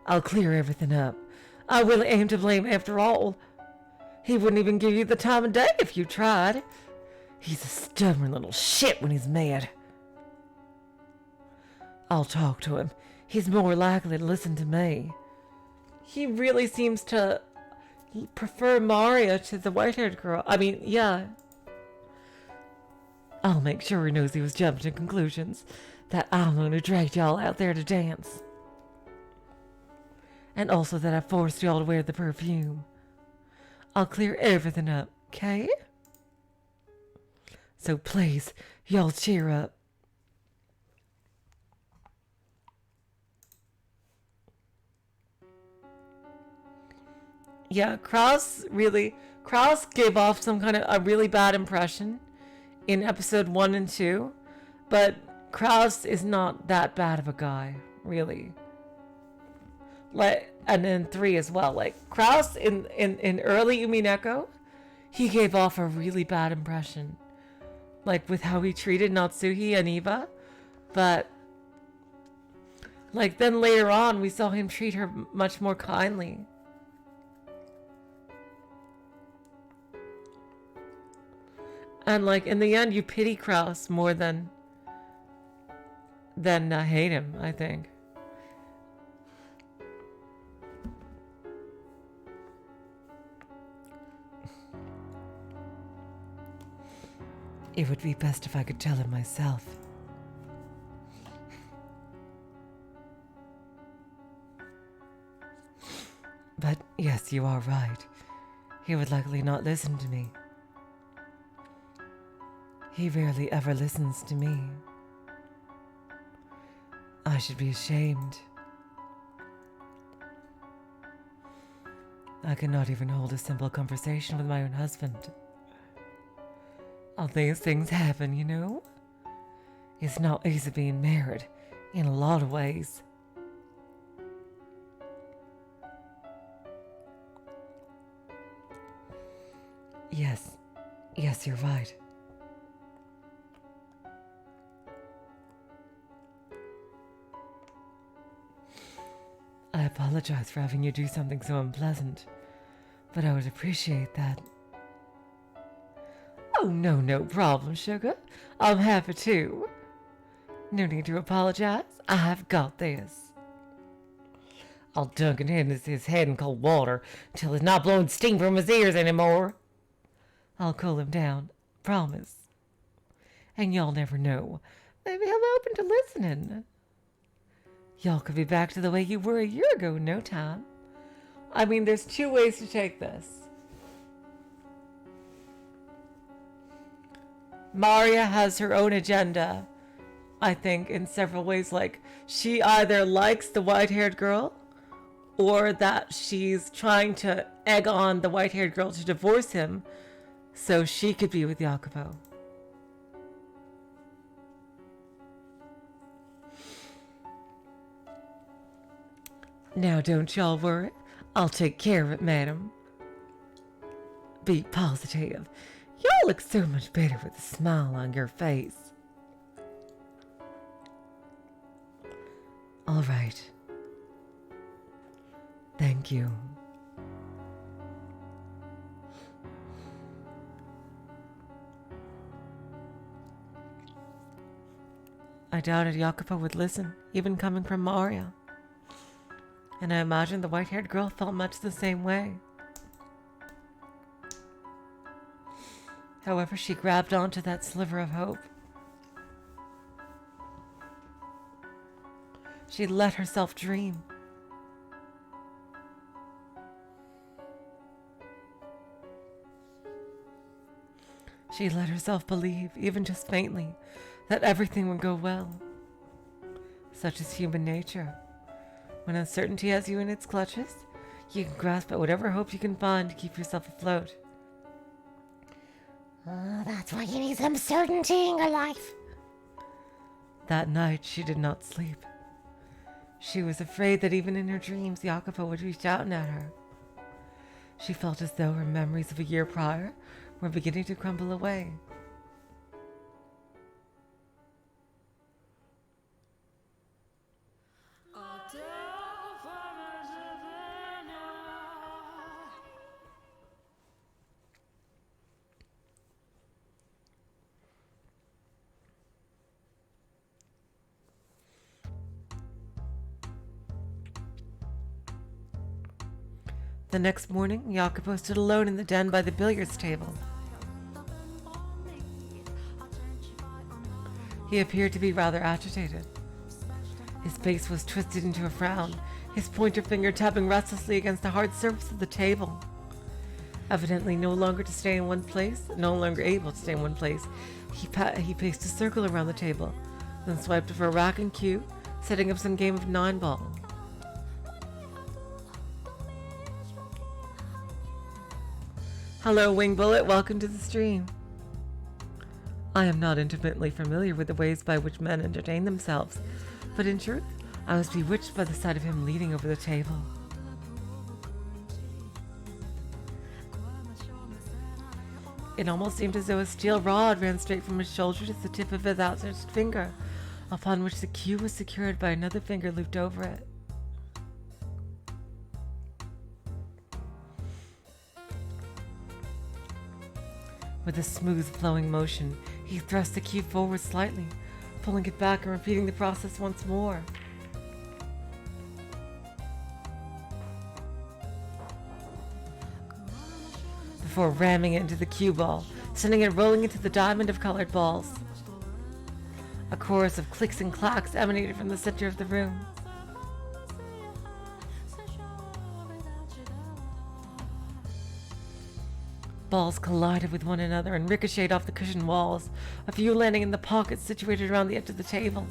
I'll clear everything up. I really aim to blame after all. He wouldn't even give you the time of day if you tried. He's a stubborn little shit when he's mad. I'll talk to him. He's more likely to listen to me. He really seems to prefer Marya to the white-haired girl. I mean, yeah. I'll make sure he knows he was jumping to conclusions. That I'm going to drag y'all out there to dance. And also that I forced y'all to wear the perfume. I'll clear everything up, okay? So please, y'all cheer up. Yeah, Kraus gave off some kind of a really bad impression in episode 1 and 2, but Kraus is not that bad of a guy, really. Like, and in 3 as well. Like, Kraus in early Umineko, he gave off a really bad impression. Like, with how he treated Natsuhi and Eva. But, like, then later on, we saw him treat her much more kindly. And, like, in the end, you pity Kraus more than hate him, I think. It would be best if I could tell him myself. But yes, you are right. He would likely not listen to me. He rarely ever listens to me. I should be ashamed. I cannot even hold a simple conversation with my own husband. All these things happen, you know? It's not easy being married, in a lot of ways. Yes, you're right. I apologize for having you do something so unpleasant, but I would appreciate that. Oh, no problem, sugar. I'm happy to. No need to apologize. I've got this. I'll dunk his head in cold water until he's not blowing steam from his ears anymore. I'll cool him down, promise. And y'all never know. Maybe he'll open to listening. Y'all could be back to the way you were a year ago in no time. I mean, there's 2 ways to take this. Marya has her own agenda, I think, in several ways. Like, she either likes the white-haired girl, or that she's trying to egg on the white-haired girl to divorce him so she could be with Jacopo. Now don't y'all worry. I'll take care of it, madam. Be positive. Y'all look so much better with a smile on your face. All right. Thank you. I doubted Jacopo would listen, even coming from Marya. And I imagine the white-haired girl felt much the same way. However, she grabbed onto that sliver of hope. She let herself dream. She let herself believe, even just faintly, that everything would go well. Such is human nature. When uncertainty has you in its clutches, you can grasp at whatever hope you can find to keep yourself afloat. That's why you need some certainty in your life. That night, she did not sleep. She was afraid that even in her dreams, Iacopo would reach out at her. She felt as though her memories of a year prior were beginning to crumble away. The next morning, Jacopo stood alone in the den by the billiards table. He appeared to be rather agitated. His face was twisted into a frown, his pointer finger tapping restlessly against the hard surface of the table. Evidently no longer to stay in one place, no longer able to stay in one place, he paced a circle around the table, then swiped for a rack and cue, setting up some game of 9-ball. Hello, Wing Bullet. Welcome to the stream. I am not intimately familiar with the ways by which men entertain themselves, but in truth, I was bewitched by the sight of him leaning over the table. It almost seemed as though a steel rod ran straight from his shoulder to the tip of his outstretched finger, upon which the cue was secured by another finger looped over it. With a smooth, flowing motion, he thrust the cue forward slightly, pulling it back and repeating the process once more. Before ramming it into the cue ball, sending it rolling into the diamond of colored balls. A chorus of clicks and clacks emanated from the center of the room. Balls collided with one another and ricocheted off the cushioned walls, a few landing in the pockets situated around the edge of the table.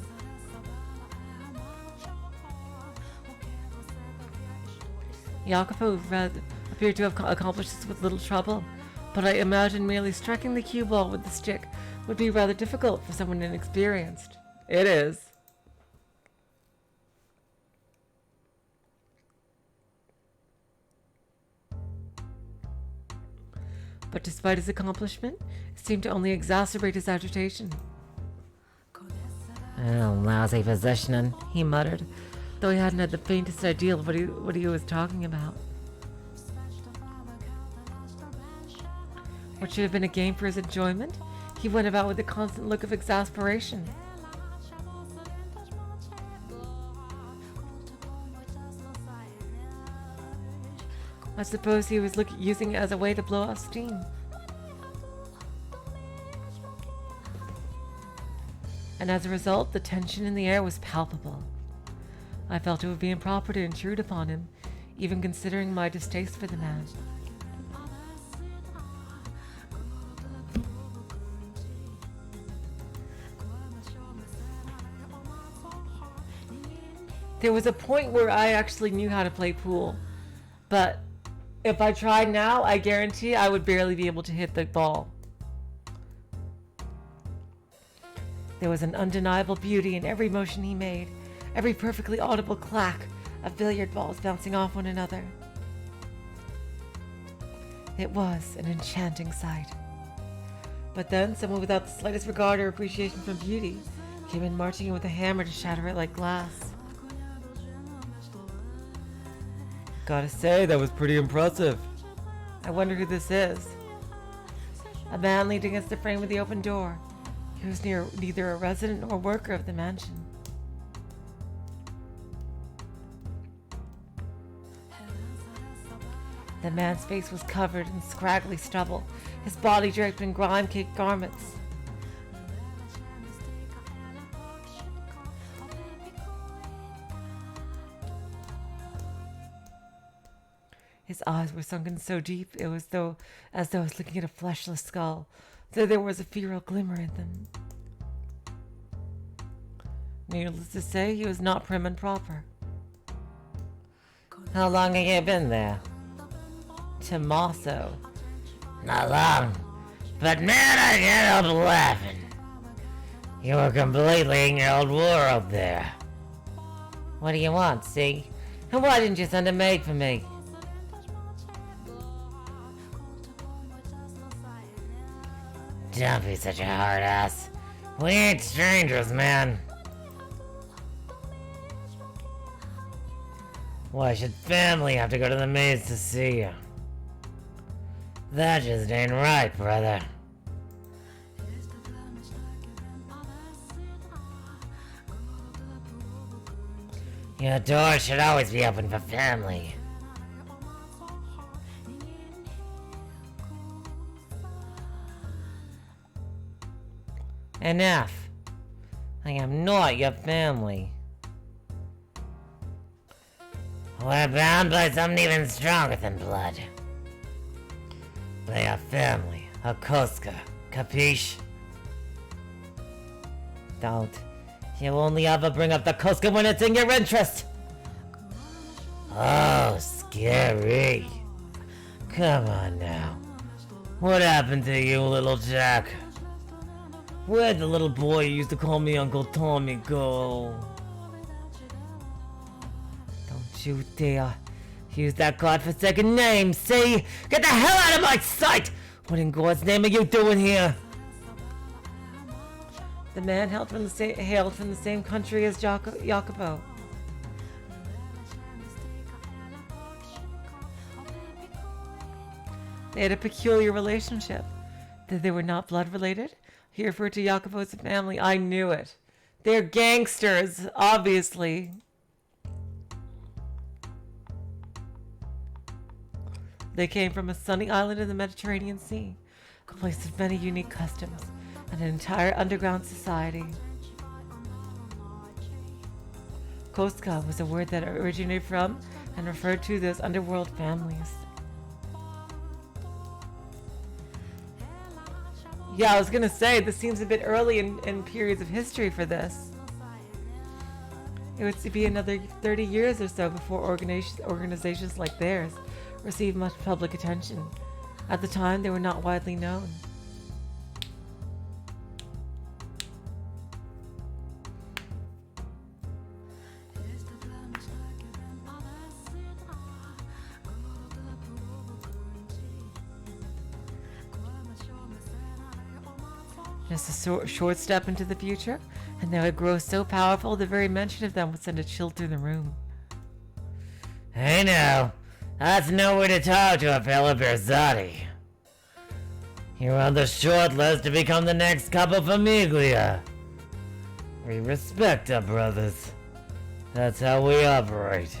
Jacopo appeared to have accomplished this with little trouble, but I imagine merely striking the cue ball with the stick would be rather difficult for someone inexperienced. It is. But despite his accomplishment, it seemed to only exacerbate his agitation. Oh, lousy positioning, He muttered, though he hadn't had the faintest idea of what he was talking about. What should have been a game for his enjoyment, he went about with a constant look of exasperation. I suppose he was using it as a way to blow off steam. And as a result, the tension in the air was palpable. I felt it would be improper to intrude upon him, even considering my distaste for the man. There was a point where I actually knew how to play pool, but if I tried now, I guarantee I would barely be able to hit the ball. There was an undeniable beauty in every motion he made, every perfectly audible clack of billiard balls bouncing off one another. It was an enchanting sight. But then someone without the slightest regard or appreciation for beauty came in marching in with a hammer to shatter it like glass. Gotta say, that was pretty impressive. I wonder who this is. A man leaned against the frame of the open door. He was neither a resident nor worker of the mansion. The man's face was covered in scraggly stubble, his body draped in grime-caked garments. His eyes were sunken so deep it was as though I was looking at a fleshless skull, though there was a feral glimmer in them. Needless to say, he was not prim and proper. How long have you been there? Tommaso. Not long, but man, I can't help laughing. You were completely in your old world there. What do you want, see? And why didn't you send a maid for me? Don't be such a hard ass. We ain't strangers, man. Why should family have to go to the maids to see you? That just ain't right, brother. Your door should always be open for family. Enough. I am not your family. We're bound by something even stronger than blood. They are family, a Koska, capiche? Don't. You only ever bring up the Koska when it's in your interest. Oh, scary. Come on now. What happened to you, little Jack? Where'd the little boy who used to call me Uncle Tommy go? Don't you dare use that godforsaken name, see? Get the hell out of my sight! What in God's name are you doing here? The man hailed from the same country as Jacopo. They had a peculiar relationship. That they were not blood related. He referred to Jacopo as a family. I knew it. They're gangsters, obviously. They came from a sunny island in the Mediterranean Sea, a place of many unique customs and an entire underground society. Koska was a word that originated from and referred to those underworld families. Yeah, I was gonna say, this seems a bit early in periods of history for this. It would be another 30 years or so before organizations like theirs received much public attention. At the time, they were not widely known. Just a short step into the future, and they would grow so powerful the very mention of them would send a chill through the room. Hey now, that's nowhere to talk to a fellow Berzati. You're on the short list to become the next Capo Famiglia. We respect our brothers. That's how we operate.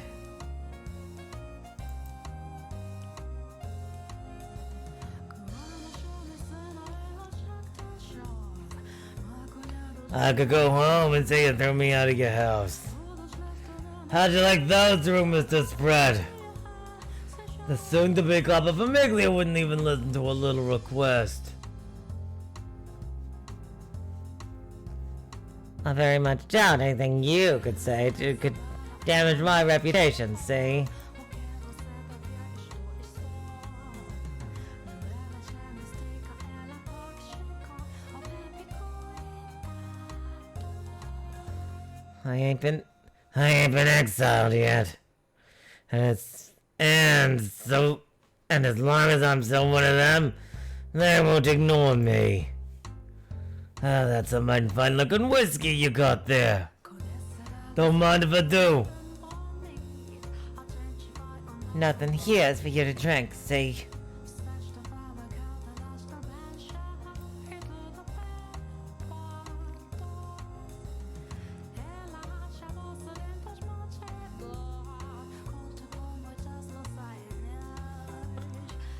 I could go home and say you threw me out of your house. How'd you like those rumors to spread? The soon-to-be Capo Famiglia wouldn't even listen to a little request. I very much doubt anything you could say could damage my reputation, see? I ain't been exiled yet. And as long as I'm still one of them, they won't ignore me. Ah, that's a mighty fine looking whiskey you got there. Don't mind if I do. Nothing here is for you to drink, see?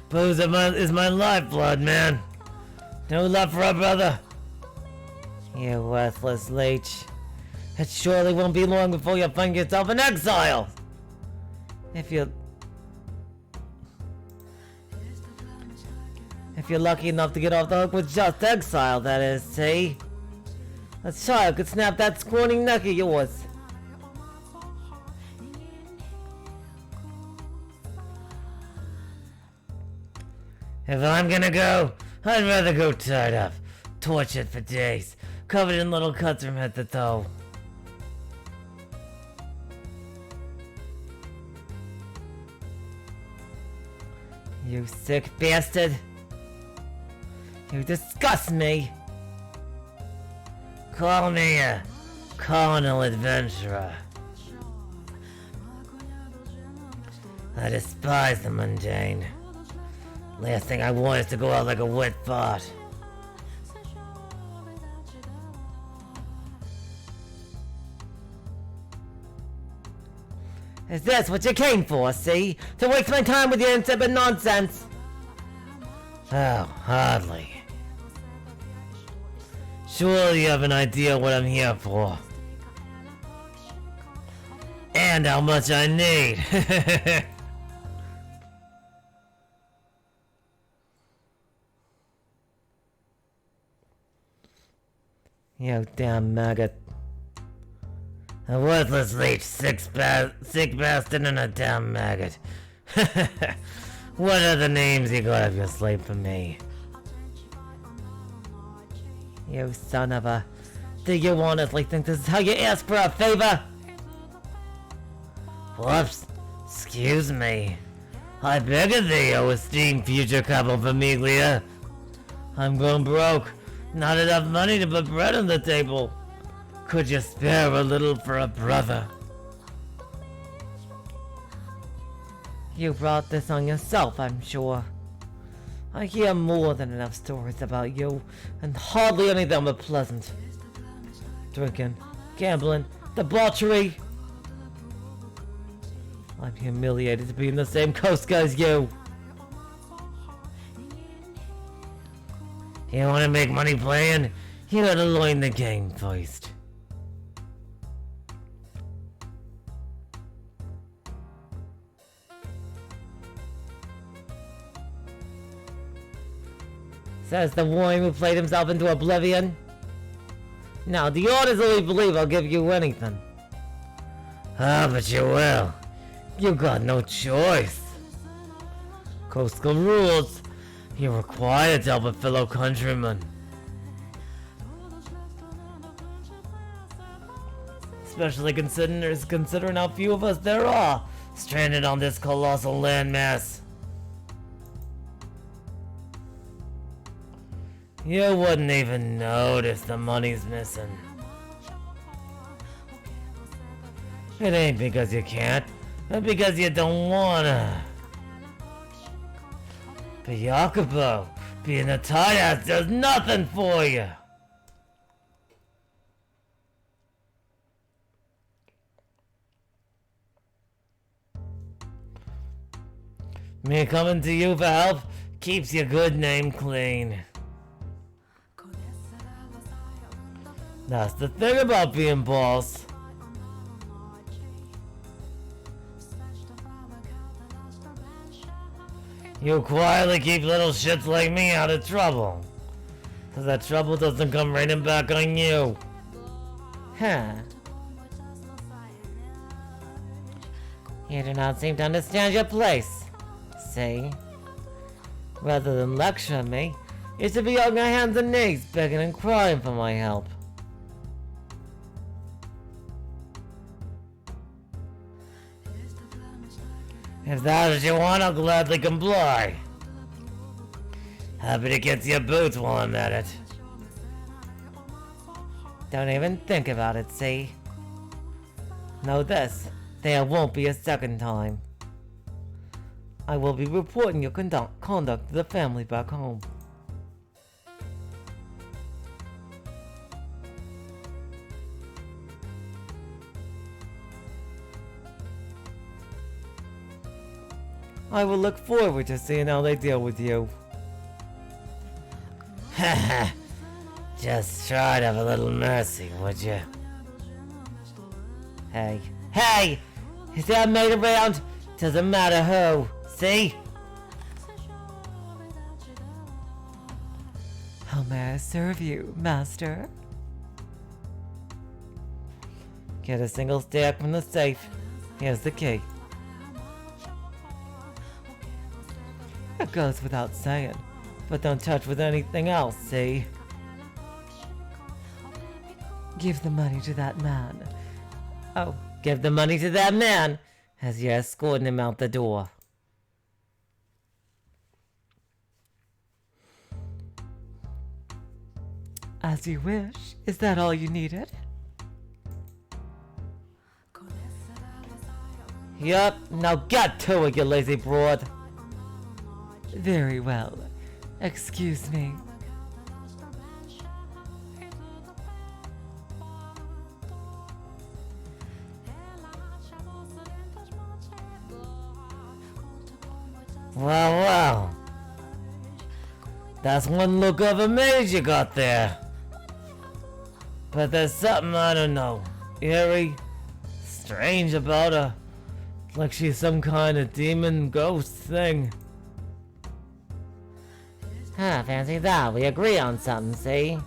Booze is my lifeblood, man. No love for a brother. You worthless leech. It surely won't be long before you find yourself in exile. If you're lucky enough to get off the hook with just exile, that is, see? A child could snap that scrawny neck of yours. If I'm gonna go, I'd rather go tied up, tortured for days, covered in little cuts from head to toe. You sick bastard! You disgust me! Call me a carnal adventurer. I despise the mundane. Last thing I want is to go out like a wet fart. Is this what you came for, see? To waste my time with your insipid nonsense? Oh, hardly. Surely you have an idea what I'm here for. And how much I need. You damn maggot. A worthless leech, sick bastard, and a damn maggot. What are the names you got up your slate for me? You son of a... Do you honestly think this is how you ask for a favor? Whoops. Excuse me. I beg of thee, O esteemed future couple famiglia. I'm going broke. Not enough money to put bread on the table. Could you spare a little for a brother? You brought this on yourself, I'm sure. I hear more than enough stories about you, and hardly any of them are pleasant. Drinking, gambling, debauchery. I'm humiliated to be in the same coast as you. You want to make money playing? You gotta learn the game first. Says the worm who played himself into oblivion. Now, do you honestly believe I'll give you anything? Ah, but you will. You got no choice. Coastal rules. You're required to help a fellow countryman. Especially considering how few of us there are, stranded on this colossal landmass. You wouldn't even notice the money's missing. It ain't because you can't, but because you don't wanna. But Jacopo, being a tight ass does nothing for you. Me coming to you for help keeps your good name clean. That's the thing about being boss. You quietly keep little shits like me out of trouble. So that trouble doesn't come raining back on you. Huh. You do not seem to understand your place. See? Rather than lecture me, you should be on your hands and knees begging and crying for my help. If that's what you want, I'll gladly comply. Happy to get your boots while I'm at it. Don't even think about it, see? Know this, there won't be a second time. I will be reporting your conduct to the family back home. I will look forward to seeing how they deal with you. Haha. Just try to have a little mercy, would you? Hey. Hey! Is there a maid around? Doesn't matter who. See? How may I serve you, master? Get a single stack from the safe. Here's the key. It goes without saying, but don't touch with anything else, see? Give the money to that man. Oh, give the money to that man as you're escorting him out the door. As you wish. Is that all you needed? Yup, now get to it, you lazy broad. Very well. Excuse me. Well. That's one look of a maid you got there. But there's something I don't know. Eerie, strange about her. Like she's some kind of demon ghost thing. Huh, fancy that. We agree on something, see?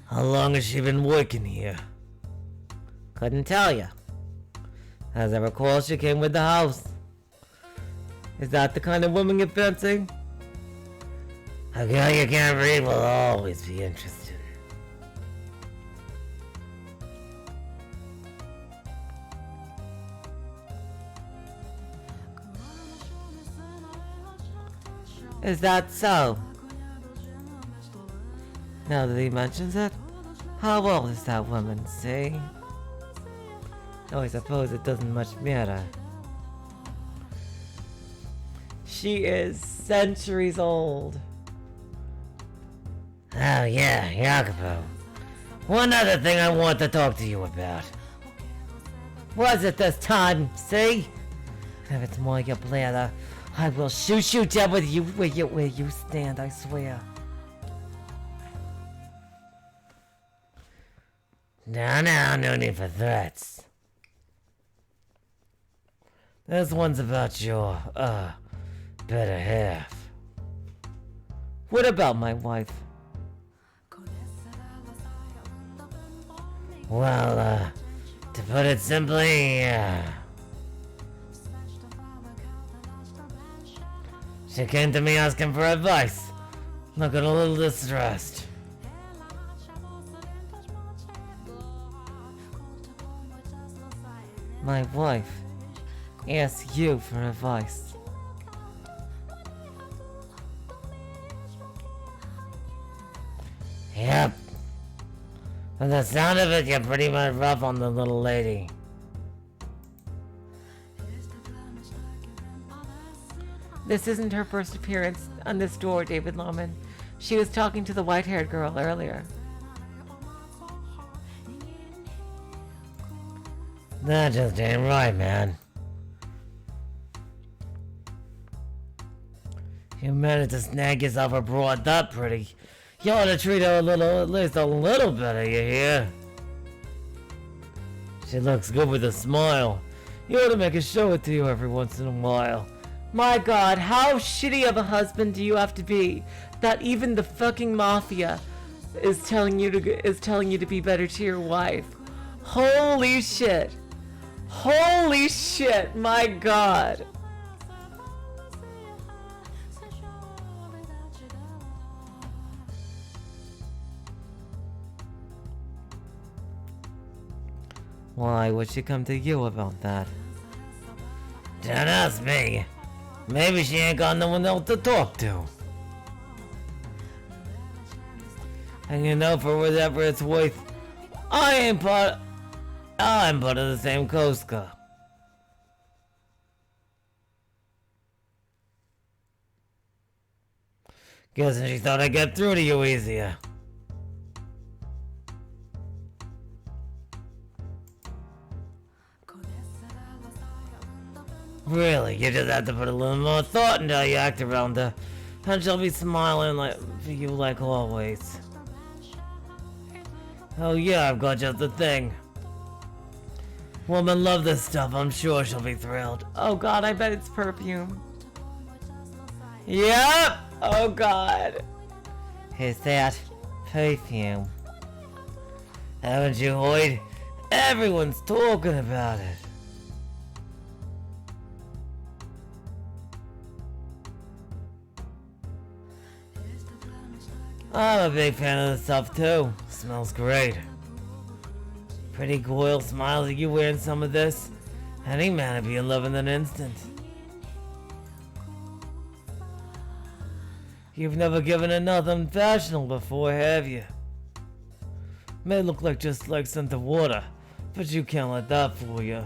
How long has she been working here? Couldn't tell you. As I recall, she came with the house. Is that the kind of woman you're fancying? A girl you can't read will always be interested. Is that so? Now that he mentions it, how old is that woman, see? Oh, I suppose it doesn't much matter. She is centuries old. Oh yeah, Jacopo. One other thing I want to talk to you about. Was it this time, see? If it's more your bladder, I will shoot you dead with you where you stand, I swear. Now, no need for threats. This one's about your, better half. What about my wife? Well, to put it simply, she came to me asking for advice, looking a little distressed. My wife asks you for advice. Yep. From the sound of it, you're pretty much rough on the little lady. This isn't her first appearance on this door, David Loman. She was talking to the white-haired girl earlier. That just ain't right, man. You managed to snag yourself a broad that pretty. You ought to treat her a little, at least a little better, you hear? She looks good with a smile. You ought to make her show it to you every once in a while. My God, how shitty of a husband do you have to be that even the fucking mafia is telling you to be better to your wife? Holy shit! Holy shit! My God! Why would she come to you about that? Don't ask me. Maybe she ain't got no one else to talk to. And you know, for whatever it's worth, I'm part of the same Coast Guard. Guessing she thought I'd get through to you easier. Really, you just have to put a little more thought into how you act around her, and she'll be smiling for you like always. Oh yeah, I've got just the thing. Women love this stuff, I'm sure she'll be thrilled. Oh God, I bet it's perfume. Yep! Oh God. Is that perfume? Haven't you heard? Everyone's talking about it. I'm a big fan of the stuff too. Smells great. Pretty coil smiles at you wearing some of this. Any man would be in love in an instant. You've never given her nothing fashionable before, have you? May look like just like scent of water, but you can't let that fool you.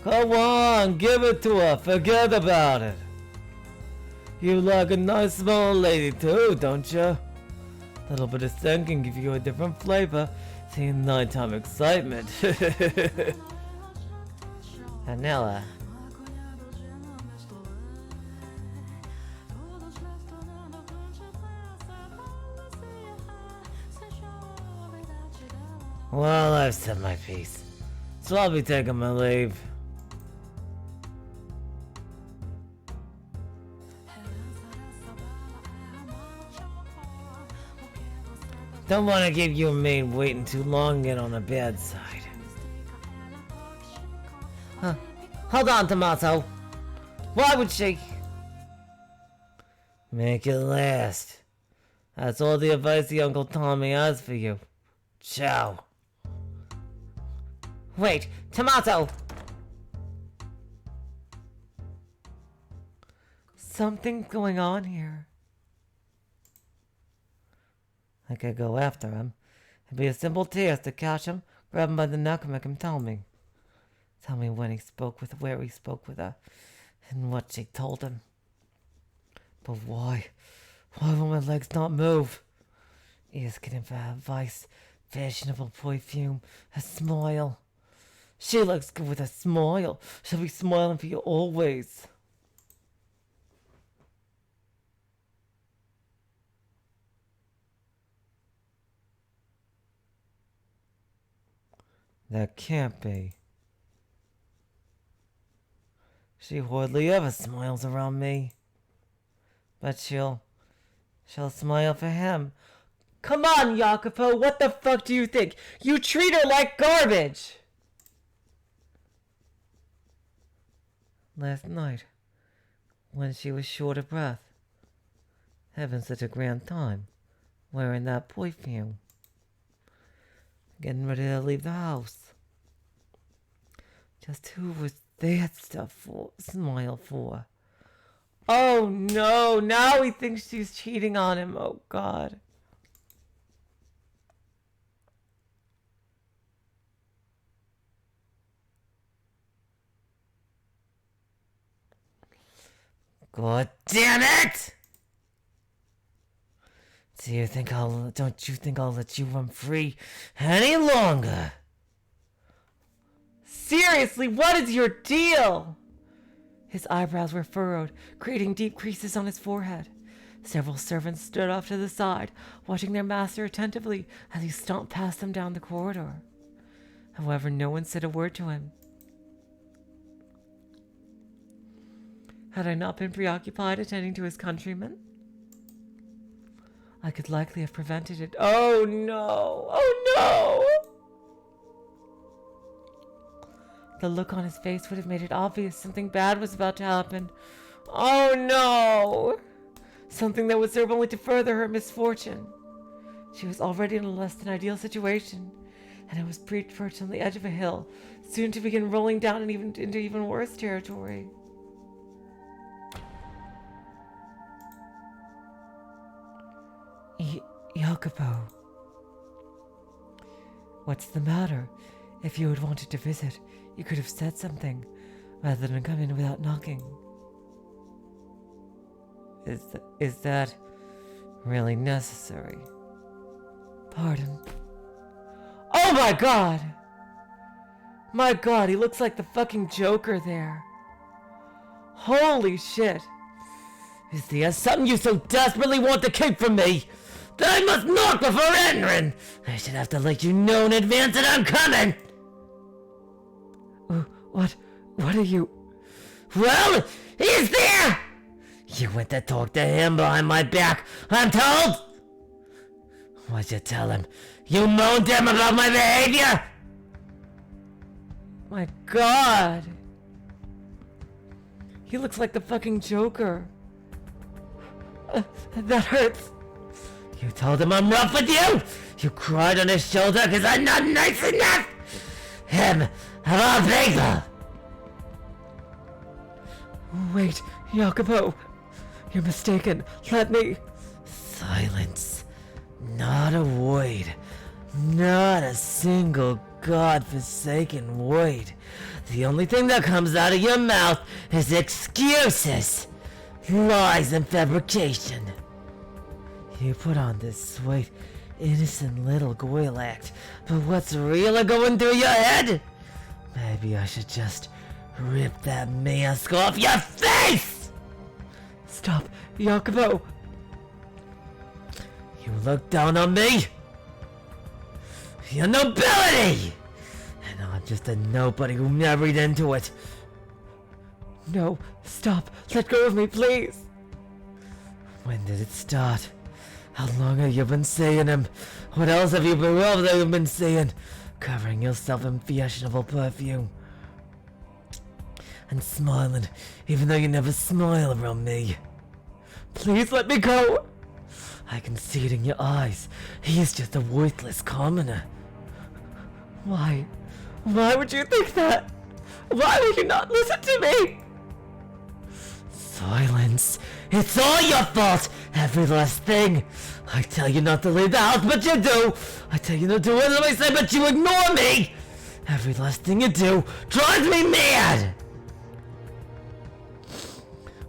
Come on, give it to her. Forget about it. You like a nice small lady too, don't you? A little bit of scent can give you a different flavor. See nighttime excitement. Vanilla. Well, I've said my piece, so I'll be taking my leave. Don't want to keep you and maid waiting too long yet on the bad side. Hold on, Tomato. Why would she? Make it last. That's all the advice the Uncle Tommy has for you. Ciao. Wait, Tomato! Something's going on here. I could go after him. It'd be a simple task to catch him, grab him by the neck, and make him tell me. Tell me when he spoke with, where he spoke with her, and what she told him. But why? Why will my legs not move? Asking him for advice, fashionable perfume, a smile. She looks good with a smile. She'll be smiling for you always. That can't be. She hardly ever smiles around me. But she'll smile for him. Come on, Jacopo, what the fuck do you think? You treat her like garbage! Last night, when she was short of breath, having such a grand time, wearing that perfume, getting ready to leave the house. Just who was that stuff for? Smile for? Oh no, now he thinks she's cheating on him. Oh God. God damn it! Don't you think I'll let you run free any longer? Seriously, what is your deal? His eyebrows were furrowed, creating deep creases on his forehead. Several servants stood off to the side, watching their master attentively as he stomped past them down the corridor. However, no one said a word to him. Had I not been preoccupied attending to his countrymen, I could likely have prevented it. Oh no! Oh no! The look on his face would have made it obvious something bad was about to happen. Oh no! Something that would serve only to further her misfortune. She was already in a less than ideal situation, and it was perched on the edge of a hill, soon to begin rolling down and into even worse territory. Iacopo. What's the matter? If you had wanted to visit, you could have said something, rather than come in without knocking. Is that really necessary? Pardon. Oh my God! My God, he looks like the fucking Joker there. Holy shit. Is there something you so desperately want to keep from me? That I must knock before entering! I should have to let you know in advance that I'm coming! What are you... Well, he's there! You went to talk to him behind my back, I'm told! What'd you tell him? You moaned to him about my behavior? My God! He looks like the fucking Joker. That hurts. You told him I'm rough with you? You cried on his shoulder because I'm not nice enough? Him, of all people! Wait, Jacopo. You're mistaken. Let me... Silence. Not a word. Not a single godforsaken word. The only thing that comes out of your mouth is excuses, lies, and fabrication. You put on this sweet, innocent little girl act, but what's really going through your head? Maybe I should just rip that mask off your face! Stop, Jacopo! You look down on me? Your nobility! And I'm just a nobody who married into it. No, stop. Let go of me, please. When did it start? How long have you been saying him? What else have you been saying? Covering yourself in fashionable perfume. and smiling, even though you never smile around me. Please let me go! I can see it in your eyes. He is just a worthless commoner. Why? Why would you think that? Why would you not listen to me? Silence. It's all your fault! Every last thing! I tell you not to leave the house, but you do! I tell you not to do what I say, but you ignore me! Every last thing you do drives me mad!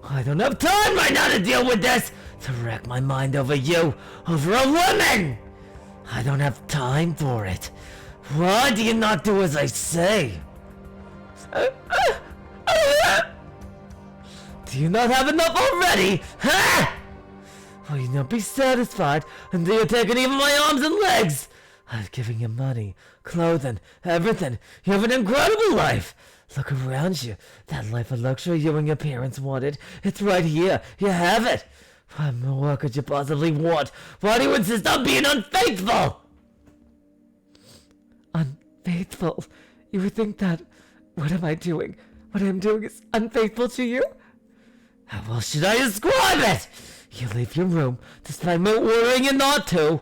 I don't have time right now to deal with this! To wreck my mind over you! Over a woman! I don't have time for it. Why do you not do as I say? Do you not have enough already? Huh? Will you not be satisfied until you've taken even my arms and legs? I've given you money, clothing, everything. You have an incredible life. Look around you. That life of luxury you and your parents wanted. It's right here. You have it. What more could you possibly want? Why do you insist on being unfaithful? Unfaithful? You would think that... What am I doing? What I'm doing is unfaithful to you? How else should I describe it? You leave your room, despite me ordering you not to.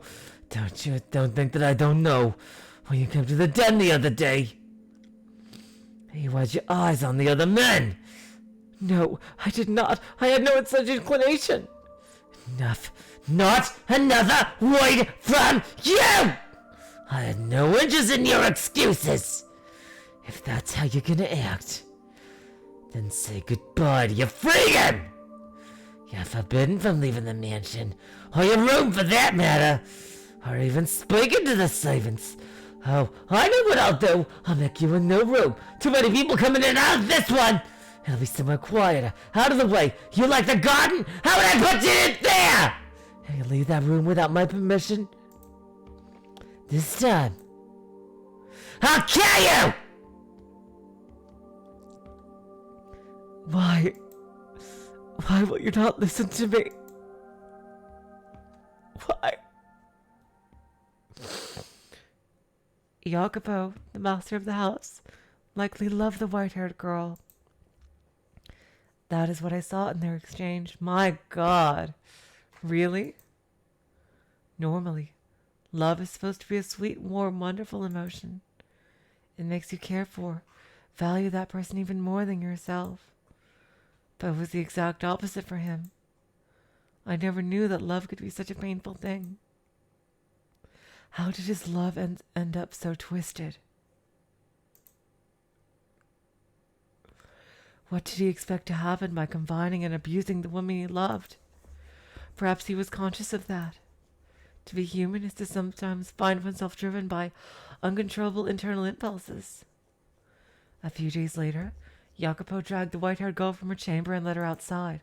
Don't think that I don't know. When you came to the den the other day, you had your eyes on the other men. No, I did not. I had no such inclination. Enough. Not another word from you! I had no interest in your excuses. If that's how you're gonna act, then say goodbye to your freedom! You're forbidden from leaving the mansion, or your room for that matter, or even speaking to the servants. Oh, I know what I'll do. I'll make you a new room. Too many people coming in and out of this one. It'll be somewhere quieter, out of the way. You like the garden? How would I put you in there? And you leave that room without my permission? This time, I'll kill you! Why? Why will you not listen to me? Why? Jacopo, the master of the house, likely loved the white-haired girl. That is what I saw in their exchange. My God. Really? Normally, love is supposed to be a sweet, warm, wonderful emotion. It makes you care for, value that person even more than yourself. But it was the exact opposite for him. I never knew that love could be such a painful thing. How did his love end up so twisted? What did he expect to happen by confining and abusing the woman he loved? Perhaps he was conscious of that. To be human is to sometimes find oneself driven by uncontrollable internal impulses. A few days later, Jacopo dragged the white-haired girl from her chamber and led her outside.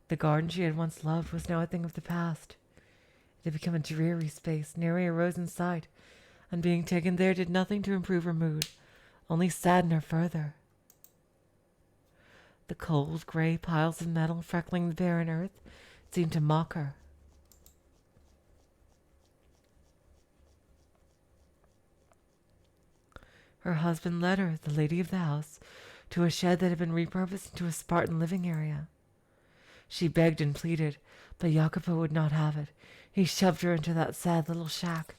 The garden she had once loved was now a thing of the past. It had become a dreary space, nary a rose in sight, and being taken there did nothing to improve her mood, only sadden her further. The cold, grey piles of metal freckling the barren earth seemed to mock her. Her husband led her, the lady of the house, to a shed that had been repurposed into a Spartan living area. She begged and pleaded, but Jacopo would not have it. He shoved her into that sad little shack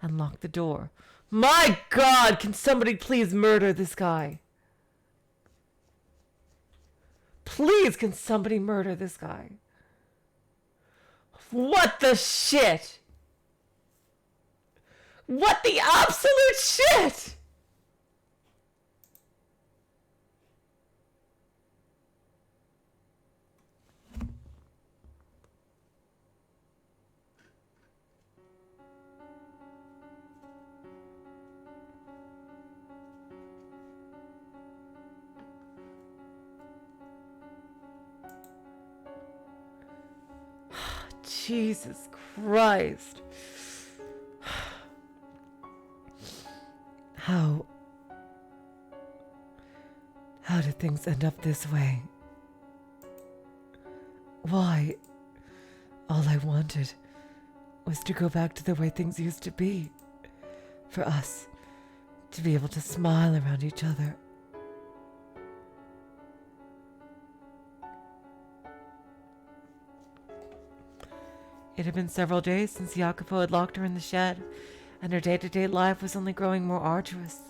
and locked the door. My God, can somebody please murder this guy? Please, can somebody murder this guy? What the shit? What the absolute shit? Jesus Christ. How did things end up this way? Why? All I wanted was to go back to the way things used to be. For us to be able to smile around each other. It had been several days since Jacopo had locked her in the shed, and her day-to-day life was only growing more arduous.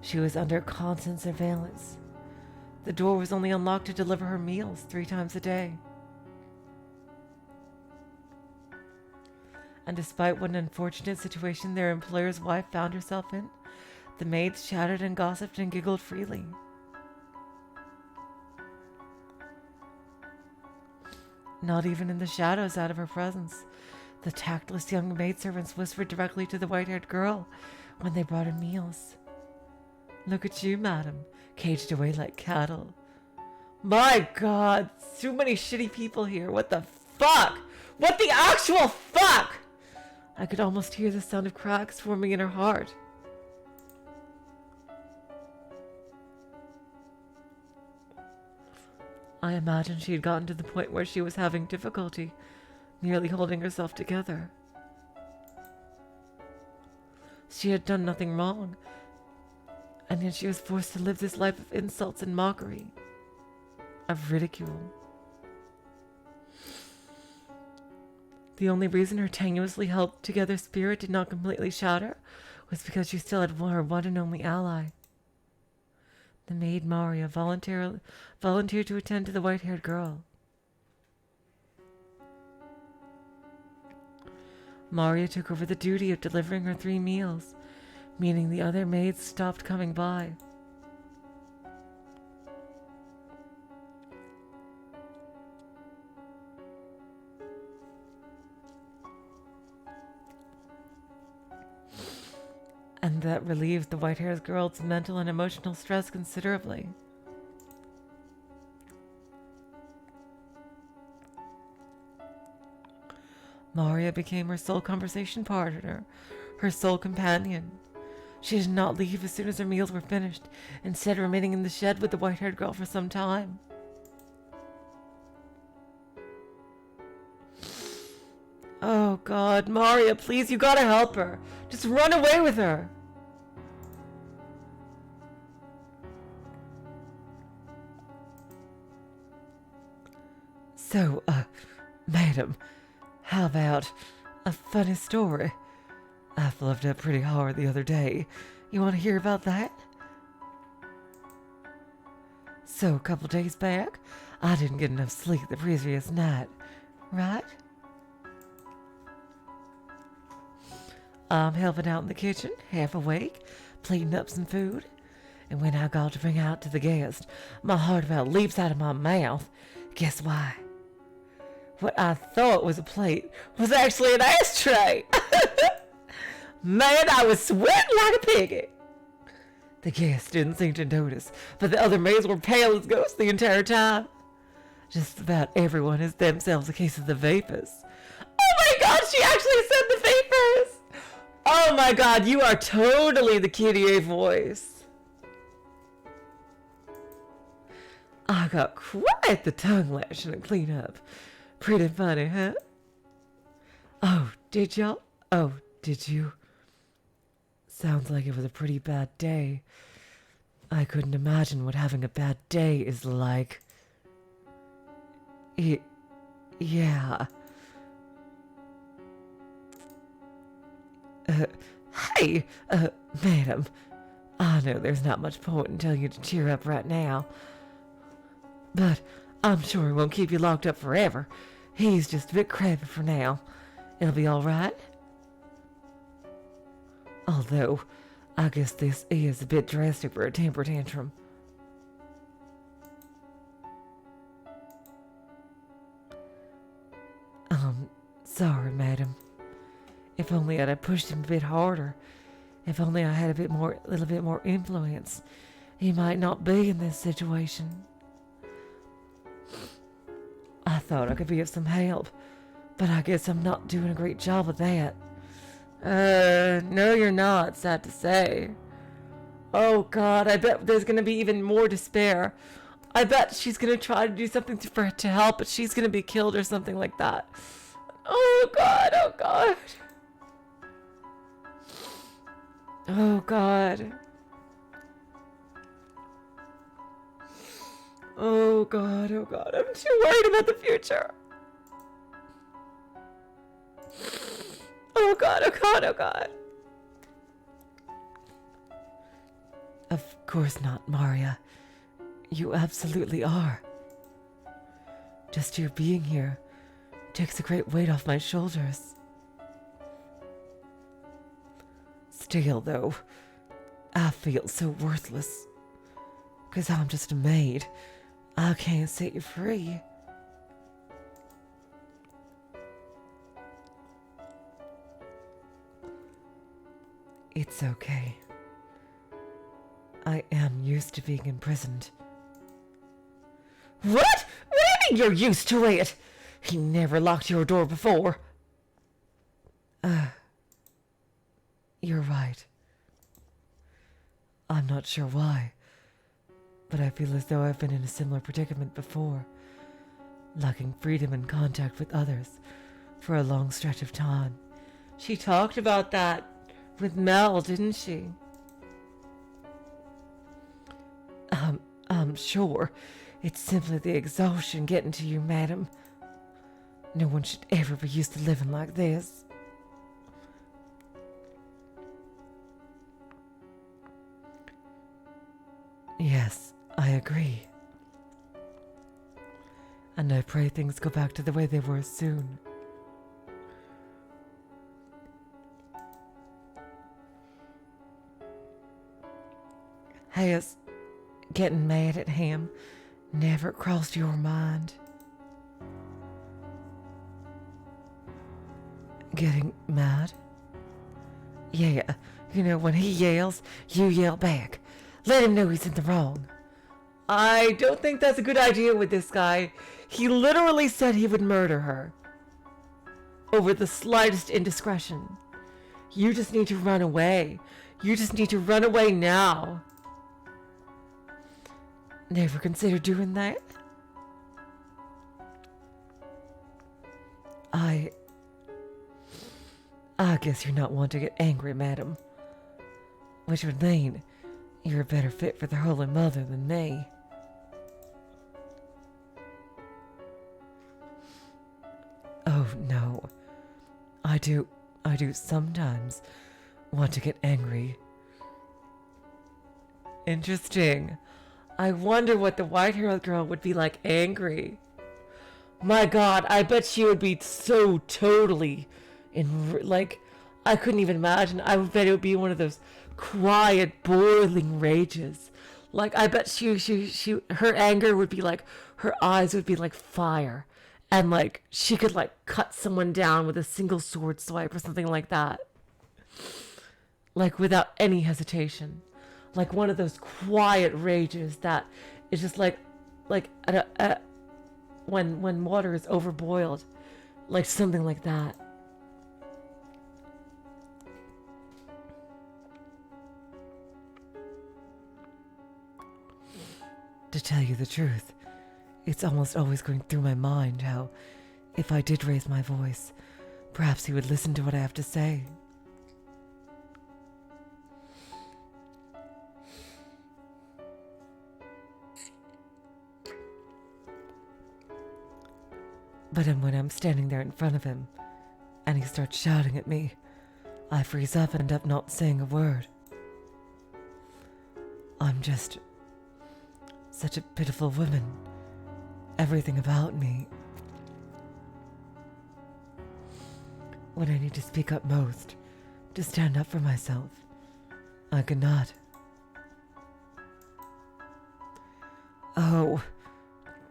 She was under constant surveillance. The door was only unlocked to deliver her meals 3 times a day. And despite what an unfortunate situation their employer's wife found herself in, the maids chatted and gossiped and giggled freely. Not even in the shadows out of her presence, the tactless young maidservants whispered directly to the white-haired girl when they brought her meals. "Look at you, madam, caged away like cattle." My God, so many shitty people here. What the fuck? What the actual fuck? I could almost hear the sound of cracks forming in her heart. I imagine she had gotten to the point where she was having difficulty merely holding herself together. She had done nothing wrong, and yet she was forced to live this life of insults and mockery, of ridicule. The only reason her tenuously held together spirit did not completely shatter was because she still had her one and only ally. The maid Marya volunteered to attend to the white-haired girl. Marya took over the duty of delivering her 3 meals, meaning the other maids stopped coming by. And that relieved the white-haired girl's mental and emotional stress considerably. Marya became her sole conversation partner, her sole companion. She did not leave as soon as her meals were finished, instead remaining in the shed with the white-haired girl for some time. Oh God, Marya, please, you gotta help her. Just run away with her. So, madam, how about a funny story? I flubbed up pretty hard the other day. You want to hear about that? So, a couple days back, I didn't get enough sleep the previous night, right? I'm helping out in the kitchen, half awake, plating up some food. And when I got to bring out to the guest, my heart about leaps out of my mouth. Guess why? What I thought was a plate was actually an ashtray. Man, I was sweating like a piggy. The guests didn't seem to notice, but the other maids were pale as ghosts the entire time. Just about everyone has themselves a case of the vapors. Oh my God, she actually said the vapors! Oh my God, you are totally the Kitty A voice. I got quite the tongue lashing and clean up. Pretty funny, huh? Oh, did y'all? Oh, did you? Sounds like it was a pretty bad day. I couldn't imagine what having a bad day is like. Yeah. Hey, madam. I know there's not much point in telling you to cheer up right now, but I'm sure he won't keep you locked up forever. He's just a bit crabby for now. It'll be all right. Although, I guess this is a bit drastic for a temper tantrum. Sorry, madam. If only I'd have pushed him a bit harder. If only I had a little bit more influence, he might not be in this situation. I thought I could be of some help, but I guess I'm not doing a great job of that. No you're not, sad to say. Oh God, I bet there's gonna be even more despair. I bet she's gonna try to do something to help, but she's gonna be killed or something like that. Oh God, oh God. Oh God. Oh God, oh God. I'm too worried about the future. Oh God, oh God, oh God. Of course not, Marya. You absolutely are. Just your being here takes a great weight off my shoulders. Still, though, I feel so worthless. 'Cause I'm just a maid. I can't set you free. It's okay. I am used to being imprisoned. What? What do you mean you're used to it? He never locked your door before. You're right. I'm not sure why, but I feel as though I've been in a similar predicament before, lacking freedom and contact with others for a long stretch of time. She talked about that with Mel, didn't she? I'm sure. It's simply the exhaustion getting to you, madam. No one should ever be used to living like this. Yes, I agree. And I pray things go back to the way they were soon. Has getting mad at him never crossed your mind? Getting mad? Yeah, you know, when he yells, you yell back. Let him know he's in the wrong. I don't think that's a good idea with this guy. He literally said he would murder her over the slightest indiscretion. You just need to run away. You just need to run away now. Never considered doing that? I guess you're not one to get angry, madam. Which would mean you're a better fit for the Holy Mother than me. Oh, no. I do sometimes want to get angry. Interesting. I wonder what the white-haired girl would be like angry. My God, I bet she would be so totally I couldn't even imagine. I would bet it would be one of those quiet, boiling rages. Like, I bet her anger would be like, her eyes would be like fire. And like, she could like cut someone down with a single sword swipe or something like that. Like, without any hesitation. Like one of those quiet rages that is just like when water is overboiled, like something like that. To tell you the truth, it's almost always going through my mind how, if I did raise my voice, perhaps he would listen to what I have to say. But then when I'm standing there in front of him, and he starts shouting at me, I freeze up and end up not saying a word. I'm just such a pitiful woman. Everything about me. When I need to speak up most, to stand up for myself, I cannot. Oh,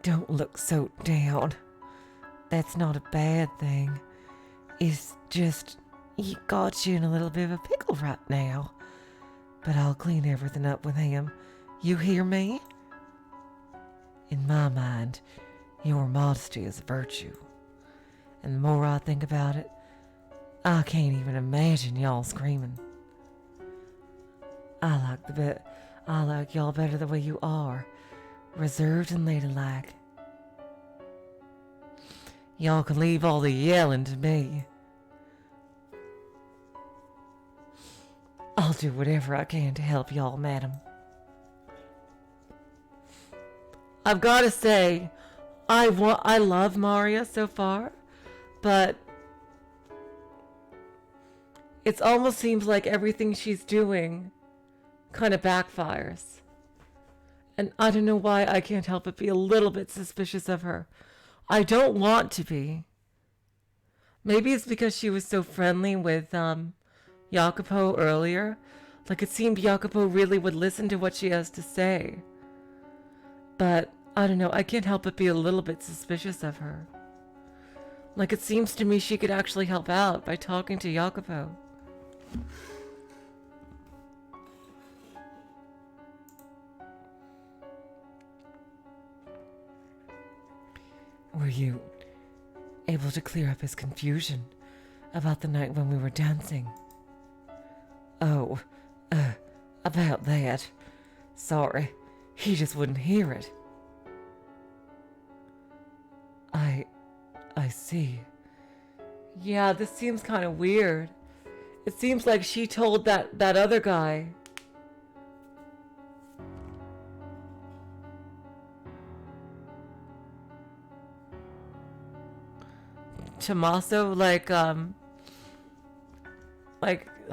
don't look so down. That's not a bad thing. It's just, he got you in a little bit of a pickle right now. But I'll clean everything up with him. You hear me? In my mind, your modesty is a virtue. And the more I think about it, I can't even imagine y'all screaming. I like y'all better the way you are, reserved and ladylike. Y'all can leave all the yelling to me. I'll do whatever I can to help y'all, madam. I've got to say, I love Marya so far, but it almost seems like everything she's doing kind of backfires. And I don't know why I can't help but be a little bit suspicious of her. I don't want to be. Maybe it's because she was so friendly with Jacopo earlier. Like, it seemed Jacopo really would listen to what she has to say. But I don't know, I can't help but be a little bit suspicious of her. Like, it seems to me she could actually help out by talking to Jacopo. Were you able to clear up his confusion about the night when we were dancing? Oh, about that. Sorry, he just wouldn't hear it. I see. Yeah, this seems kind of weird. It seems like she told that other guy. Tommaso, like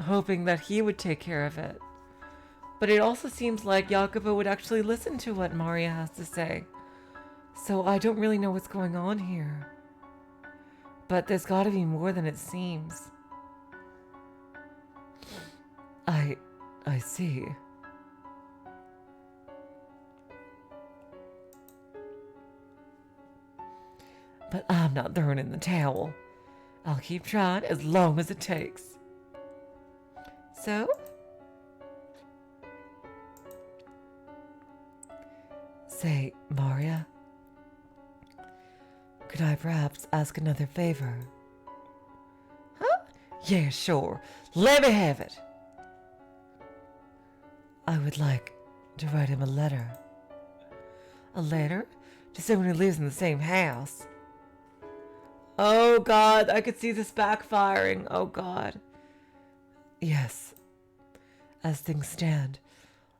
hoping that he would take care of it. But it also seems like Jacopo would actually listen to what Marya has to say. So I don't really know what's going on here. But there's got to be more than it seems. I see. But I'm not throwing in the towel. I'll keep trying as long as it takes. So? Say, Marya, could I perhaps ask another favor? Huh? Yeah, sure. Let me have it. I would like to write him a letter. A letter? To someone who lives in the same house? Oh God, I could see this backfiring. Oh God. Yes. As things stand,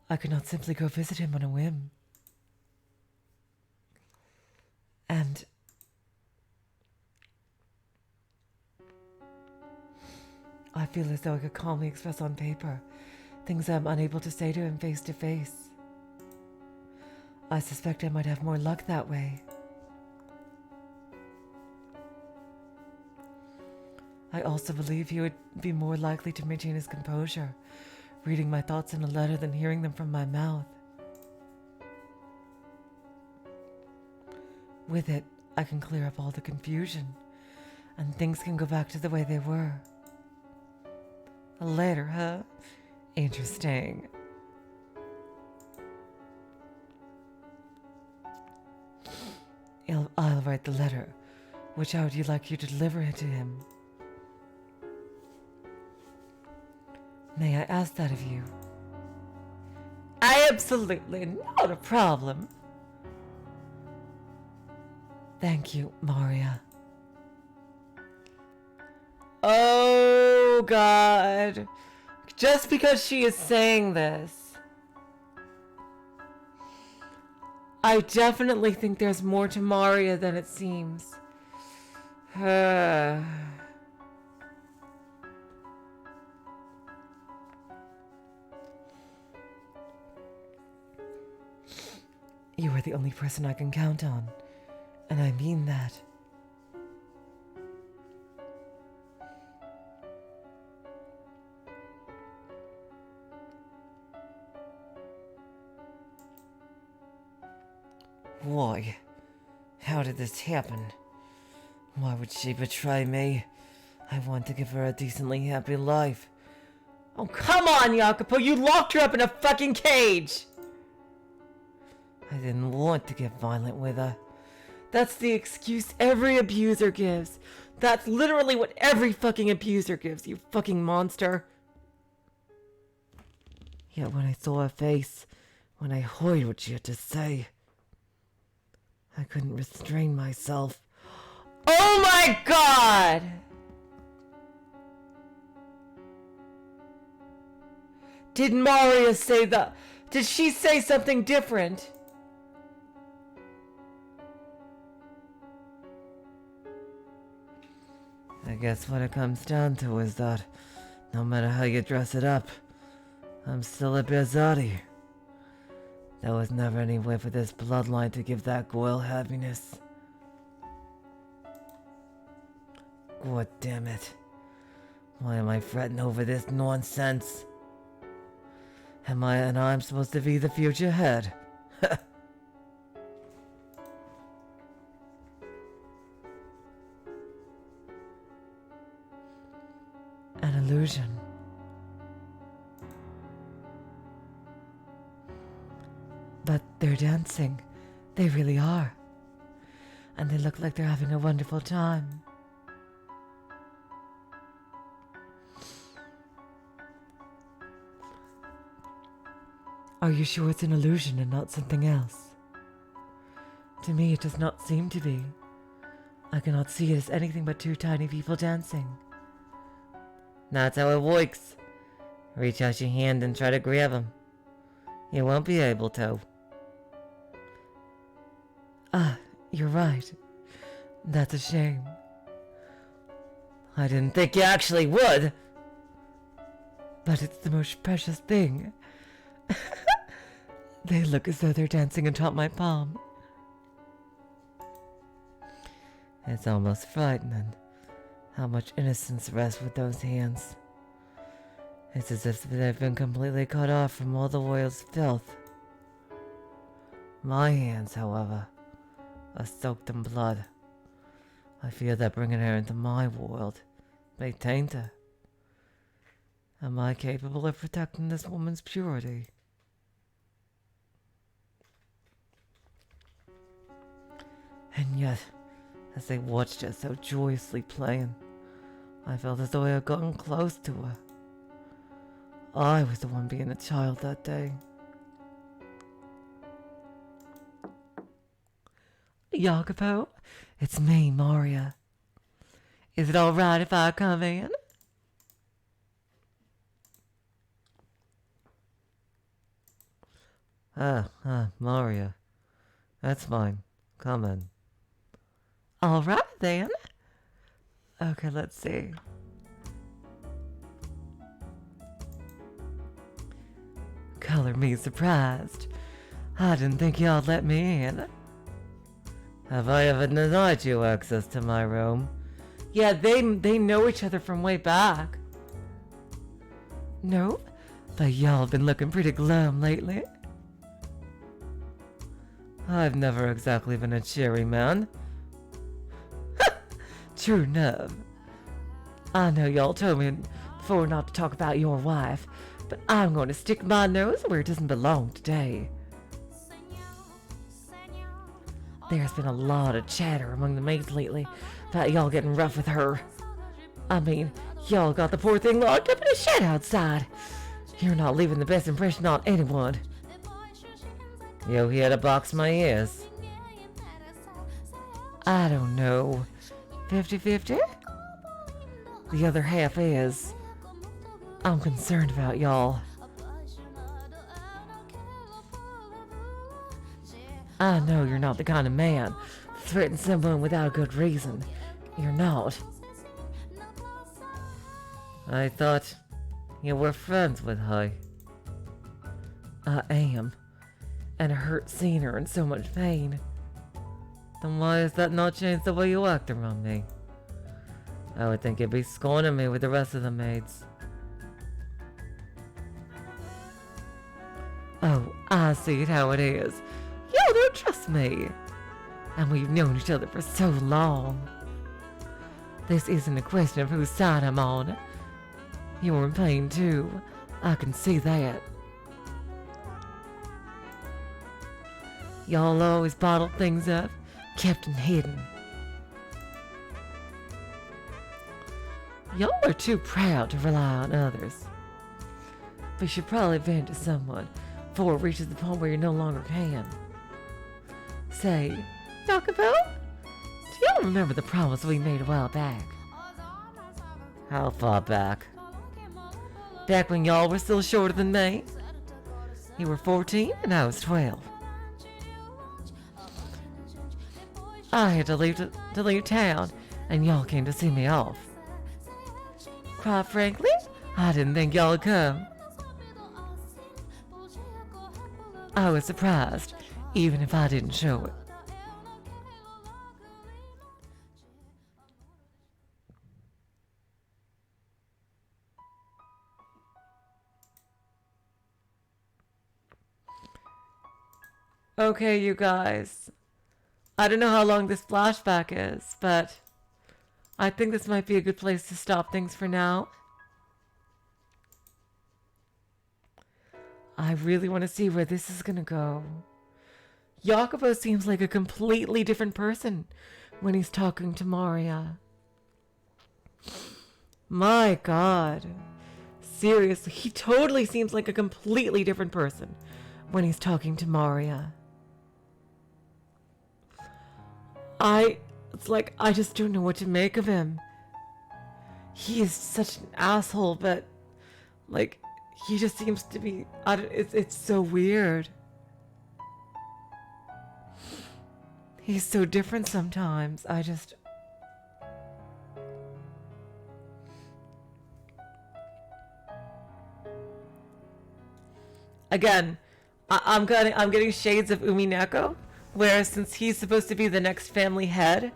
I could not simply go visit him on a whim. And I feel as though I could calmly express on paper things I'm unable to say to him face to face. I suspect I might have more luck that way. I also believe he would be more likely to maintain his composure, reading my thoughts in a letter than hearing them from my mouth. With it, I can clear up all the confusion, and things can go back to the way they were. A letter, huh? Interesting. I'll write the letter. Which how would you like you to deliver it to him? May I ask that of you? Absolutely not a problem. Thank you, Marya. Oh, God. Just because she is saying this, I definitely think there's more to Marya than it seems. You are the only person I can count on, and I mean that. Why? How did this happen? Why would she betray me? I want to give her a decently happy life. Oh, come on, Iacopo! You locked her up in a fucking cage! I didn't want to get violent with her. That's the excuse every abuser gives. That's literally what every fucking abuser gives, you fucking monster. Yet when I saw her face, when I heard what she had to say, I couldn't restrain myself. Oh my God! Did Marya say that? Did she say something different? I guess what it comes down to is that No matter how you dress it up, I'm still a Berzati. There was never any way for this bloodline to give that girl happiness. God damn it. Why am I fretting over this nonsense? I'm supposed to be the future head. An illusion. But they're dancing. They really are. And they look like they're having a wonderful time. Are you sure it's an illusion and not something else? To me, it does not seem to be. I cannot see it as anything but two tiny people dancing. That's how it works. Reach out your hand and try to grab him. You won't be able to. Ah, you're right. That's a shame. I didn't think you actually would. But it's the most precious thing. They look as though they're dancing atop my palm. It's almost frightening how much innocence rests with those hands. It's as if they've been completely cut off from all the world's filth. My hands, however, are soaked in blood. I fear that bringing her into my world may taint her. Am I capable of protecting this woman's purity? And yet, as they watched her so joyously playing, I felt as though I had gotten close to her. I was the one being a child that day. Jacopo, it's me, Marya. Is it all right if I come in? Marya. That's fine. Come in. All right, then. Okay, let's see. Color me surprised. I didn't think y'all'd let me in. Have I ever denied you access to my room? Yeah, they know each other from way back. Nope, but y'all have been looking pretty glum lately. I've never exactly been a cheery man. True enough. I know y'all told me before not to talk about your wife, but I'm going to stick my nose where it doesn't belong today. There's been a lot of chatter among the maids lately about y'all getting rough with her. I mean, y'all got the poor thing locked up in a shed outside. You're not leaving the best impression on anyone. You here to box my ears? I don't know. 50-50? The other half is. I'm concerned about y'all. I know you're not the kind of man to threaten someone without a good reason. You're not. I thought you were friends with her. I am. And it hurt seeing her in so much pain. Then why has that not changed the way you act around me? I would think you'd be scorning me with the rest of the maids. Oh, I see it how it is. Y'all don't trust me. And we've known each other for so long. This isn't a question of whose side I'm on. You're in pain too. I can see that. Y'all always bottled things up, kept them hidden. Y'all are too proud to rely on others. But you should probably vent to someone before it reaches the point where you no longer can. Say, Iacopo, do y'all remember the promise we made a while back? How far back? Back when y'all were still shorter than me. You were 14 and I was 12. I had to leave town, and y'all came to see me off. Quite frankly, I didn't think y'all would come. I was surprised, even if I didn't show it. Okay, you guys. I don't know how long this flashback is, but I think this might be a good place to stop things for now. I really want to see where this is going to go. Jacopo seems like a completely different person when he's talking to Marya. My God. Seriously, he totally seems like a completely different person when he's talking to Marya. It's like, I just don't know what to make of him. He is such an asshole, but, like, he just seems to be, it's so weird. He's so different sometimes. Again, I'm getting shades of Umineko, where since he's supposed to be the next family head,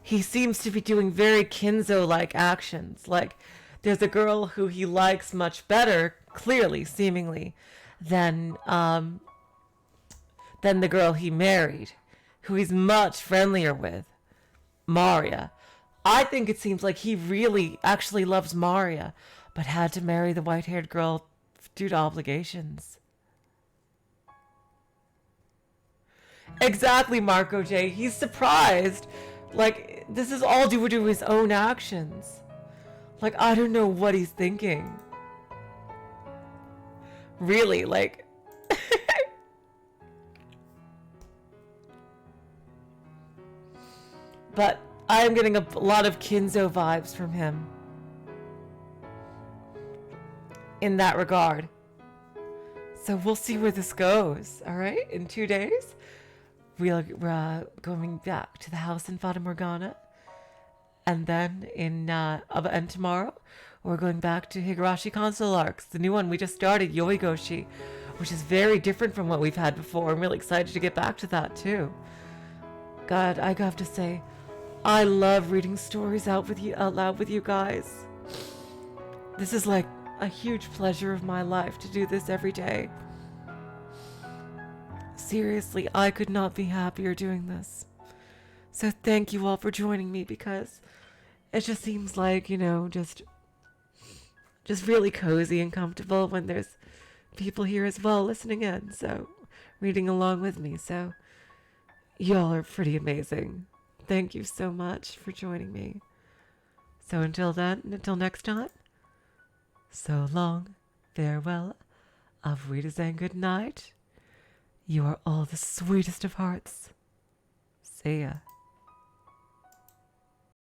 he seems to be doing very Kinzo-like actions. Like, there's a girl who he likes much better, clearly, seemingly, than the girl he married, who he's much friendlier with, Marya. I think it seems like he really actually loves Marya, but had to marry the white-haired girl due to obligations. Exactly, Marco J. He's surprised. Like, this is all due to his own actions. Like, I don't know what he's thinking. Really, like... But I am getting a lot of Kinzo vibes from him. In that regard. So we'll see where this goes, alright? In 2 days, we're going back to the house in Fata Morgana. And then and tomorrow, we're going back to Higurashi Console Arcs, the new one we just started, Yoigoshi, which is very different from what we've had before. I'm really excited to get back to that too. God, I have to say, I love reading stories out loud with you guys. This is like a huge pleasure of my life to do this every day. Seriously, I could not be happier doing this. So thank you all for joining me, because it just seems like, just really cozy and comfortable when there's people here as well listening in, so reading along with me. So y'all are pretty amazing. Thank you so much for joining me. So until next time, so long, farewell, auf Wiedersehen, good night. You are all the sweetest of hearts. See ya.